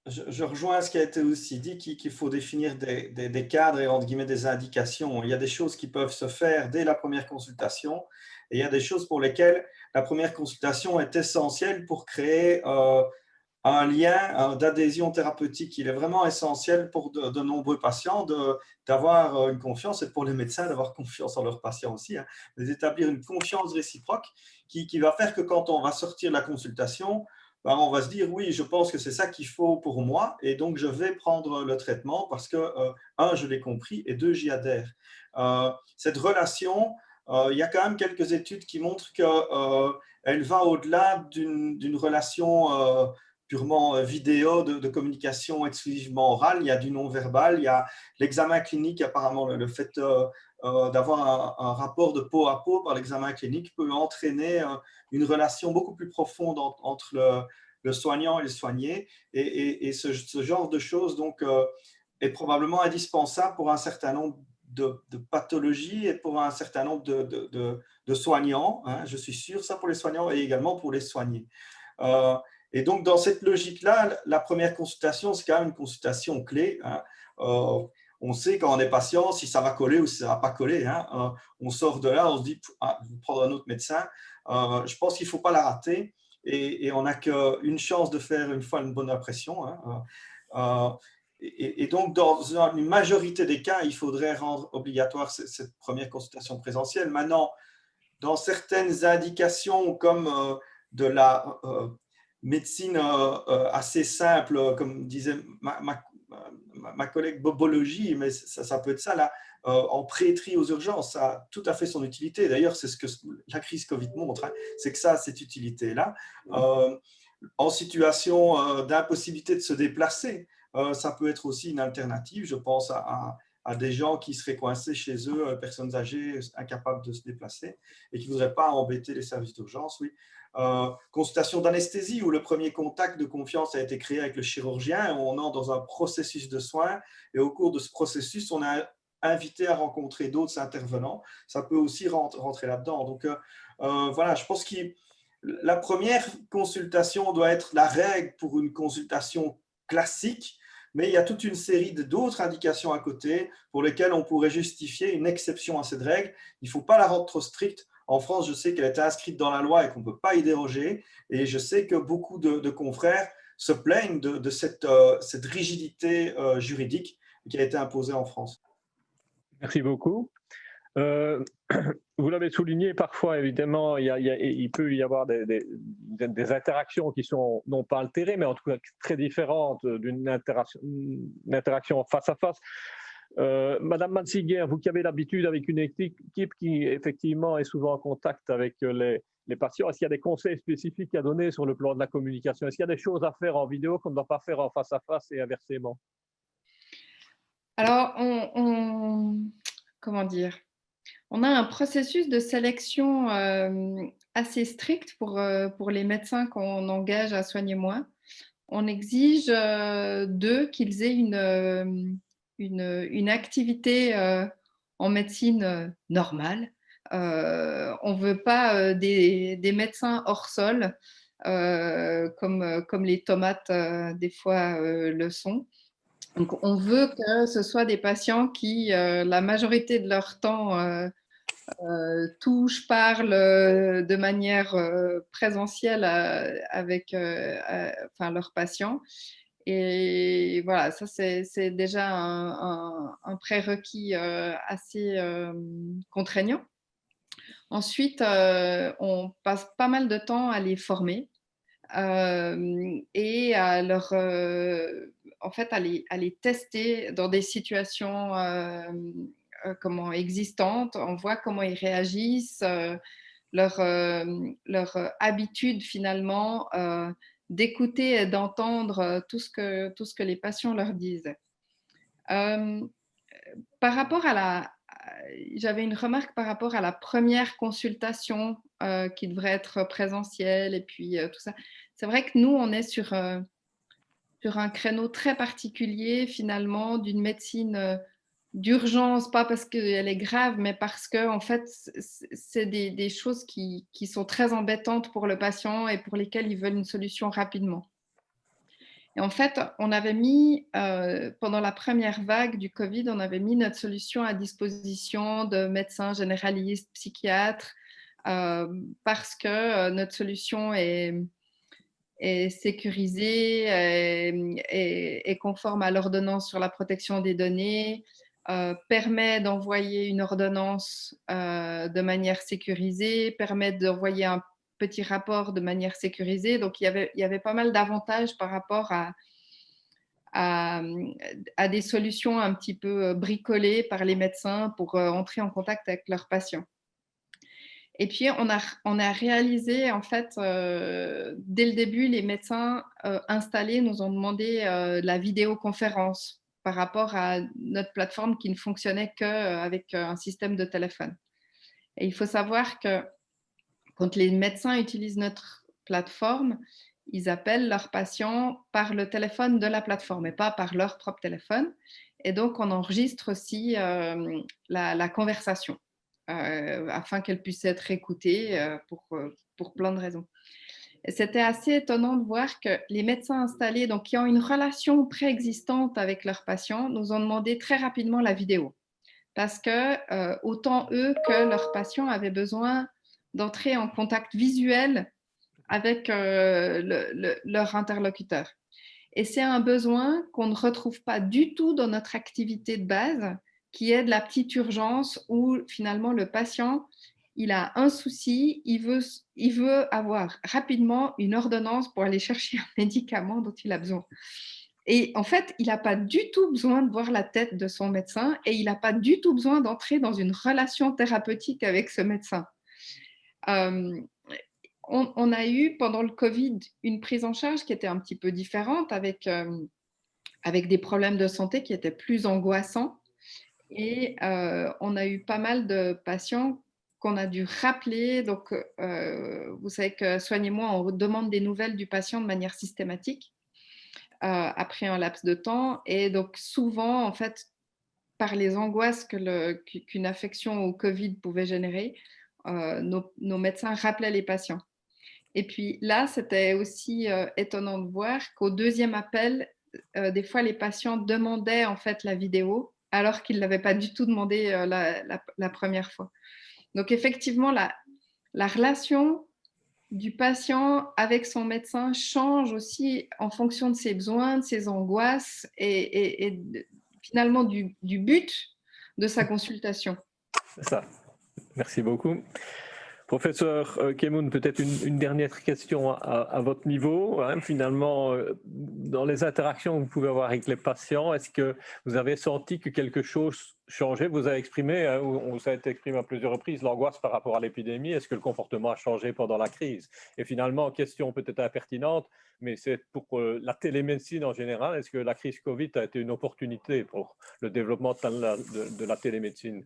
je rejoins ce qui a été aussi dit, qu'il faut définir des cadres et entre guillemets des indications. Il y a des choses qui peuvent se faire dès la première consultation et il y a des choses pour lesquelles la première consultation est essentielle pour créer un lien d'adhésion thérapeutique. Il est vraiment essentiel pour de nombreux patients d'avoir une confiance, et pour les médecins d'avoir confiance en leurs patients aussi, d'établir une confiance réciproque qui va faire que quand on va sortir de la consultation, on va se dire, oui, je pense que c'est ça qu'il faut pour moi et donc je vais prendre le traitement parce que, un, je l'ai compris et deux, j'y adhère. Cette relation, il y a quand même quelques études qui montrent qu'elle va au-delà d'une relation purement vidéo de communication exclusivement orale. Il y a du non-verbal, il y a l'examen clinique, apparemment le fait d'avoir un rapport de peau à peau par l'examen clinique peut entraîner une relation beaucoup plus profonde entre le soignant et le soigné. Et ce genre de choses donc, est probablement indispensable pour un certain nombre de pathologies et pour un certain nombre de soignants. Je suis sûr, ça pour les soignants et également pour les soignés. Et donc, dans cette logique-là, la première consultation, c'est quand même une consultation clé. Hein. On sait quand on est patient si ça va coller ou si ça ne va pas coller. Hein. On sort de là, on se dit, ah, je vais prendre un autre médecin. Je pense qu'il ne faut pas la rater. Et on n'a qu'une chance de faire une fois une bonne impression. Hein. Et donc, dans une majorité des cas, il faudrait rendre obligatoire cette première consultation présentielle. Maintenant, dans certaines indications comme de la médecine assez simple, comme disait ma collègue bobologie, mais ça peut être ça, là, en pré-tri aux urgences, ça a tout à fait son utilité. D'ailleurs, c'est ce que la crise Covid montre, hein, c'est que ça a cette utilité-là. En situation d'impossibilité de se déplacer, ça peut être aussi une alternative. Je pense à des gens qui seraient coincés chez eux, personnes âgées, incapables de se déplacer et qui ne voudraient pas embêter les services d'urgence. Oui. Consultation d'anesthésie où le premier contact de confiance a été créé avec le chirurgien. On entre dans un processus de soins et au cours de ce processus, on a invité à rencontrer d'autres intervenants. Ça peut aussi rentrer là-dedans. Donc, voilà, je pense que la première consultation doit être la règle pour une consultation classique, mais il y a toute une série d'autres indications à côté pour lesquelles on pourrait justifier une exception à cette règle. Il ne faut pas la rendre trop stricte. En France, je sais qu'elle est inscrite dans la loi et qu'on ne peut pas y déroger. Et je sais que beaucoup de confrères se plaignent de cette rigidité juridique qui a été imposée en France. Merci beaucoup. Vous l'avez souligné, parfois, évidemment, il peut y avoir des interactions qui sont non pas altérées, mais en tout cas très différentes d'une interaction face à face. Madame Mansinger, vous qui avez l'habitude avec une équipe qui, effectivement, est souvent en contact avec les patients, est-ce qu'il y a des conseils spécifiques à donner sur le plan de la communication? Est-ce qu'il y a des choses à faire en vidéo qu'on ne doit pas faire en face à face et inversement? Alors, comment dire? On a un processus de sélection assez strict pour les médecins qu'on engage à soigner moins. On exige d'eux qu'ils aient une activité en médecine normale. On ne veut pas des médecins hors sol, comme les tomates des fois le sont. Donc, on veut que ce soit des patients qui, la majorité de leur temps, touchent, parlent de manière présentielle avec leurs patients. Et voilà, ça c'est déjà un prérequis assez contraignant. Ensuite, on passe pas mal de temps à les former et à leur, en fait, à les tester dans des situations existantes. On voit comment ils réagissent, leur habitude finalement d'écouter et d'entendre tout ce que les patients leur disent. Par rapport j'avais une remarque par rapport à la première consultation qui devrait être présentielle et puis tout ça. C'est vrai que nous, on est sur un créneau très particulier finalement d'une médecine d'urgence, pas parce qu'elle est grave, mais parce que en fait, c'est des choses qui sont très embêtantes pour le patient et pour lesquelles ils veulent une solution rapidement. Et en fait, on avait mis, pendant la première vague du Covid, on avait mis notre solution à disposition de médecins généralistes, psychiatres, parce que notre solution est sécurisée, est conforme à l'ordonnance sur la protection des données, permet d'envoyer une ordonnance de manière sécurisée, permet d'envoyer un petit rapport de manière sécurisée. Donc, il y avait pas mal d'avantages par rapport à des solutions un petit peu bricolées par les médecins pour entrer en contact avec leurs patients. Et puis, on a réalisé, en fait, dès le début, les médecins installés nous ont demandé la vidéoconférence par rapport à notre plateforme qui ne fonctionnait qu'avec un système de téléphone. Et il faut savoir que quand les médecins utilisent notre plateforme, ils appellent leurs patients par le téléphone de la plateforme et pas par leur propre téléphone. Et donc, on enregistre aussi la conversation afin qu'elle puisse être écoutée pour plein de raisons. Et c'était assez étonnant de voir que les médecins installés, donc qui ont une relation préexistante avec leurs patients, nous ont demandé très rapidement la vidéo. Parce que autant eux que leurs patients avaient besoin d'entrer en contact visuel avec leur interlocuteur. Et c'est un besoin qu'on ne retrouve pas du tout dans notre activité de base, qui est de la petite urgence où finalement le patient, il a un souci, il veut avoir rapidement une ordonnance pour aller chercher un médicament dont il a besoin. Et en fait, il n'a pas du tout besoin de voir la tête de son médecin et il n'a pas du tout besoin d'entrer dans une relation thérapeutique avec ce médecin. On a eu pendant le Covid une prise en charge qui était un petit peu différente avec des problèmes de santé qui étaient plus angoissants. Et on a eu pas mal de patients qu'on a dû rappeler. Donc, vous savez que Soignez-moi, on demande des nouvelles du patient de manière systématique après un laps de temps. Et donc, souvent, en fait, par les angoisses qu'une affection au Covid pouvait générer, nos médecins rappelaient les patients. Et puis là, c'était aussi étonnant de voir qu'au deuxième appel, des fois, les patients demandaient en fait la vidéo alors qu'ils ne l'avaient pas du tout demandé la première fois. Donc effectivement, la relation du patient avec son médecin change aussi en fonction de ses besoins, de ses angoisses et finalement du but de sa consultation. C'est ça. Merci beaucoup. Professeur Kemoun, peut-être une dernière question à votre niveau. Hein, finalement, dans les interactions que vous pouvez avoir avec les patients, est-ce que vous avez senti que quelque chose changeait? Vous avez exprimé, hein, on s'est exprimé à plusieurs reprises, l'angoisse par rapport à l'épidémie. Est-ce que le comportement a changé pendant la crise? Et finalement, question peut-être impertinente, mais c'est pour la télémédecine en général. Est-ce que la crise Covid a été une opportunité pour le développement de la télémédecine?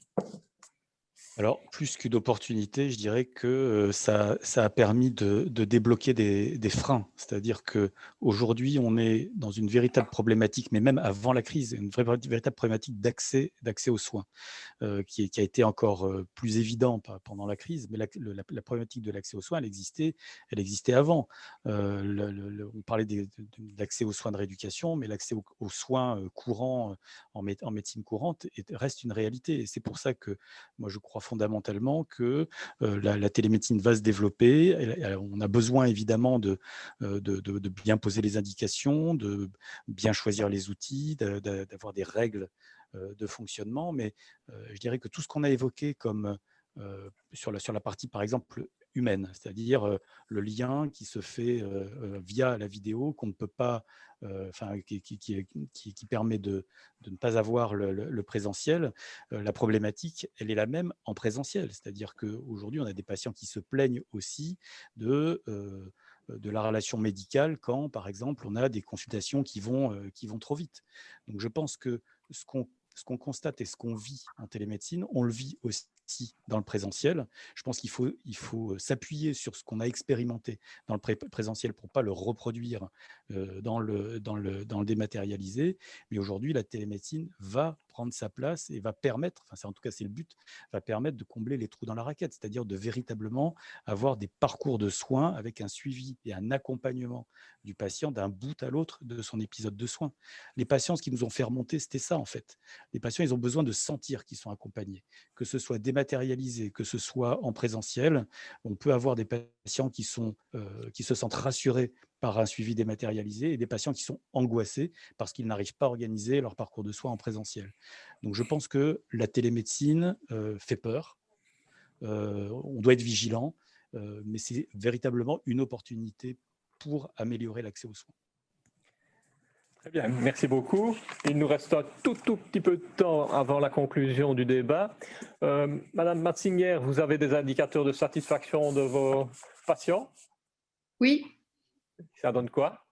Alors, plus qu'une opportunité, je dirais que ça a permis de débloquer des freins. C'est-à-dire qu'aujourd'hui, on est dans une véritable problématique, mais même avant la crise, une véritable problématique d'accès aux soins, qui a été encore plus évident pendant la crise. Mais la problématique de l'accès aux soins, elle existait avant. On parlait de l'accès aux soins de rééducation, mais l'accès aux soins courants en médecine courante reste une réalité. Et c'est pour ça que moi, je crois fondamentalement que la télémédecine va se développer. On a besoin évidemment de bien poser les indications, de bien choisir les outils, d'avoir des règles de fonctionnement. Mais je dirais que tout ce qu'on a évoqué comme sur la partie, par exemple, humaine, c'est-à-dire le lien qui se fait via la vidéo, qu'on ne peut pas, qui permet de ne pas avoir le présentiel. La problématique, elle est la même en présentiel, c'est-à-dire qu'aujourd'hui, on a des patients qui se plaignent aussi de la relation médicale quand, par exemple, on a des consultations qui vont trop vite. Donc, je pense que ce qu'on constate et ce qu'on vit en télémédecine, on le vit aussi dans le présentiel. Je pense qu'il faut s'appuyer sur ce qu'on a expérimenté dans le présentiel pour ne pas le reproduire dans le dématérialisé. Mais aujourd'hui, la télémédecine va prendre sa place et va permettre, en tout cas c'est le but, va permettre de combler les trous dans la raquette, c'est-à-dire de véritablement avoir des parcours de soins avec un suivi et un accompagnement du patient d'un bout à l'autre de son épisode de soins. Les patients, ce qui nous ont fait remonter, c'était ça en fait. Les patients, ils ont besoin de sentir qu'ils sont accompagnés, que ce soit dématérialisé, que ce soit en présentiel. On peut avoir des patients qui se sentent rassurés par un suivi dématérialisé et des patients qui sont angoissés parce qu'ils n'arrivent pas à organiser leur parcours de soins en présentiel. Donc, je pense que la télémédecine fait peur. On doit être vigilant, mais c'est véritablement une opportunité pour améliorer l'accès aux soins. Très bien, merci beaucoup. Il nous reste un tout petit peu de temps avant la conclusion du débat. Madame Matzinger, vous avez des indicateurs de satisfaction de vos patients? Oui. Ça donne quoi?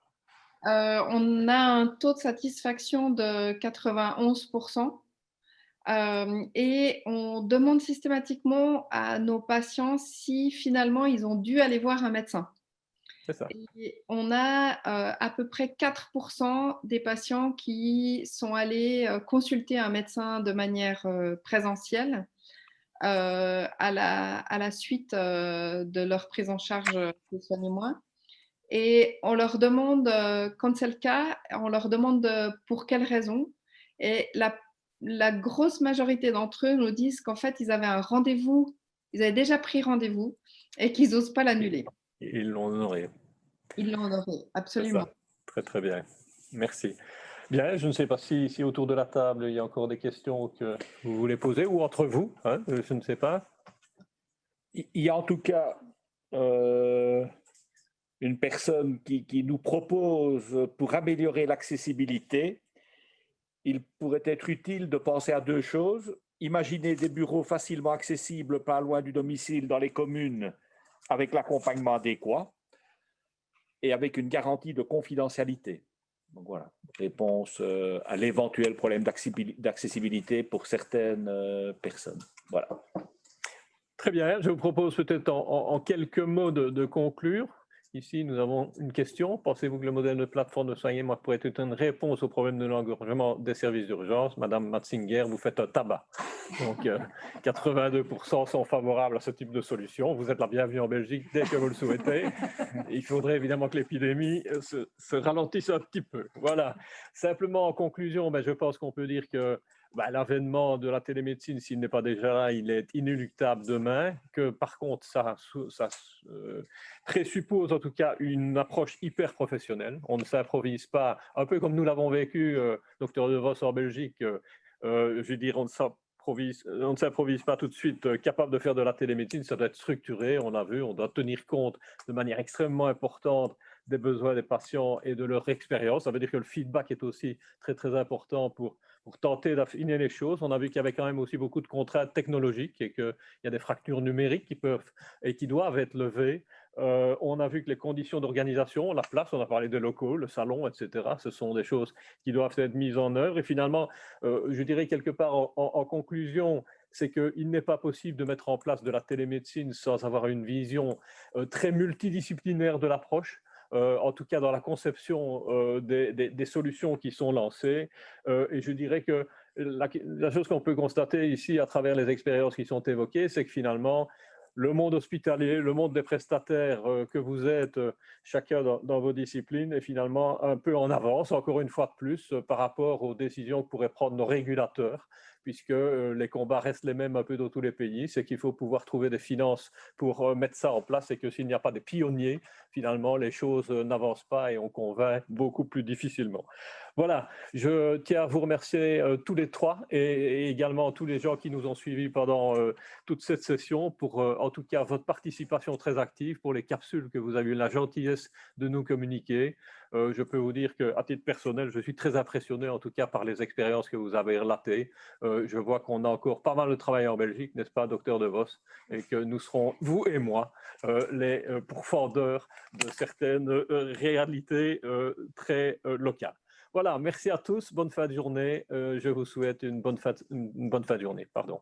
On a un taux de satisfaction de 91%. Et on demande systématiquement à nos patients si finalement ils ont dû aller voir un médecin. C'est ça. Et on a à peu près 4% des patients qui sont allés consulter un médecin de manière présentielle à la suite de leur prise en charge de Soignez-moi. Et on leur demande, quand c'est le cas, on leur demande pour quelles raisons. Et la grosse majorité d'entre eux nous disent qu'en fait, ils avaient un rendez-vous, ils avaient déjà pris rendez-vous et qu'ils n'osent pas l'annuler. Ils l'ont honoré. Ils l'ont honoré, absolument. Très, très bien. Merci. Bien, je ne sais pas si autour de la table, il y a encore des questions que vous voulez poser, ou entre vous, hein, je ne sais pas. Il y a en tout cas une personne qui nous propose, pour améliorer l'accessibilité, il pourrait être utile de penser à deux choses. Imaginer des bureaux facilement accessibles, pas loin du domicile, dans les communes, avec l'accompagnement adéquat et avec une garantie de confidentialité. Donc voilà, réponse à l'éventuel problème d'accessibilité pour certaines personnes. Voilà. Très bien, je vous propose peut-être en quelques mots de conclure. Ici, nous avons une question. Pensez-vous que le modèle de plateforme de soins pourrait être une réponse au problème de l'engorgement des services d'urgence? Madame Matzinger, vous faites un tabac. Donc, 82% sont favorables à ce type de solution. Vous êtes la bienvenue en Belgique dès que vous le souhaitez. Il faudrait évidemment que l'épidémie se ralentisse un petit peu. Voilà. Simplement, en conclusion, je pense qu'on peut dire que l'avènement de la télémédecine, s'il n'est pas déjà là, il est inéluctable demain, que par contre, ça présuppose en tout cas une approche hyper professionnelle. On ne s'improvise pas, un peu comme nous l'avons vécu, docteur De Vos en Belgique, je veux dire, on ne s'improvise pas tout de suite capable de faire de la télémédecine, ça doit être structuré, on l'a vu, on doit tenir compte de manière extrêmement importante des besoins des patients et de leur expérience. Ça veut dire que le feedback est aussi très, très important pour tenter d'affiner les choses. On a vu qu'il y avait quand même aussi beaucoup de contraintes technologiques et qu'il y a des fractures numériques qui peuvent et qui doivent être levées. On a vu que les conditions d'organisation, la place, on a parlé des locaux, le salon, etc., ce sont des choses qui doivent être mises en œuvre. Et finalement, je dirais quelque part en conclusion, c'est qu'il n'est pas possible de mettre en place de la télémédecine sans avoir une vision très multidisciplinaire de l'approche. En tout cas dans la conception des solutions qui sont lancées. Et je dirais que la chose qu'on peut constater ici à travers les expériences qui sont évoquées, c'est que finalement, le monde hospitalier, le monde des prestataires que vous êtes, chacun dans vos disciplines, est finalement un peu en avance, encore une fois de plus, par rapport aux décisions que pourraient prendre nos régulateurs, puisque les combats restent les mêmes un peu dans tous les pays. C'est qu'il faut pouvoir trouver des finances pour mettre ça en place et que s'il n'y a pas de pionniers, finalement, les choses n'avancent pas et on convainc beaucoup plus difficilement. Voilà, je tiens à vous remercier tous les trois et également tous les gens qui nous ont suivis pendant toute cette session pour en tout cas votre participation très active, pour les capsules que vous avez eu la gentillesse de nous communiquer. Je peux vous dire qu'à titre personnel, je suis très impressionné en tout cas par les expériences que vous avez relatées. Je vois qu'on a encore pas mal de travail en Belgique, n'est-ce pas, docteur De Vos, et que nous serons, vous et moi, les pourfendeurs de certaines réalités très locales. Voilà, merci à tous, bonne fin de journée. Je vous souhaite une bonne fin de journée. Pardon.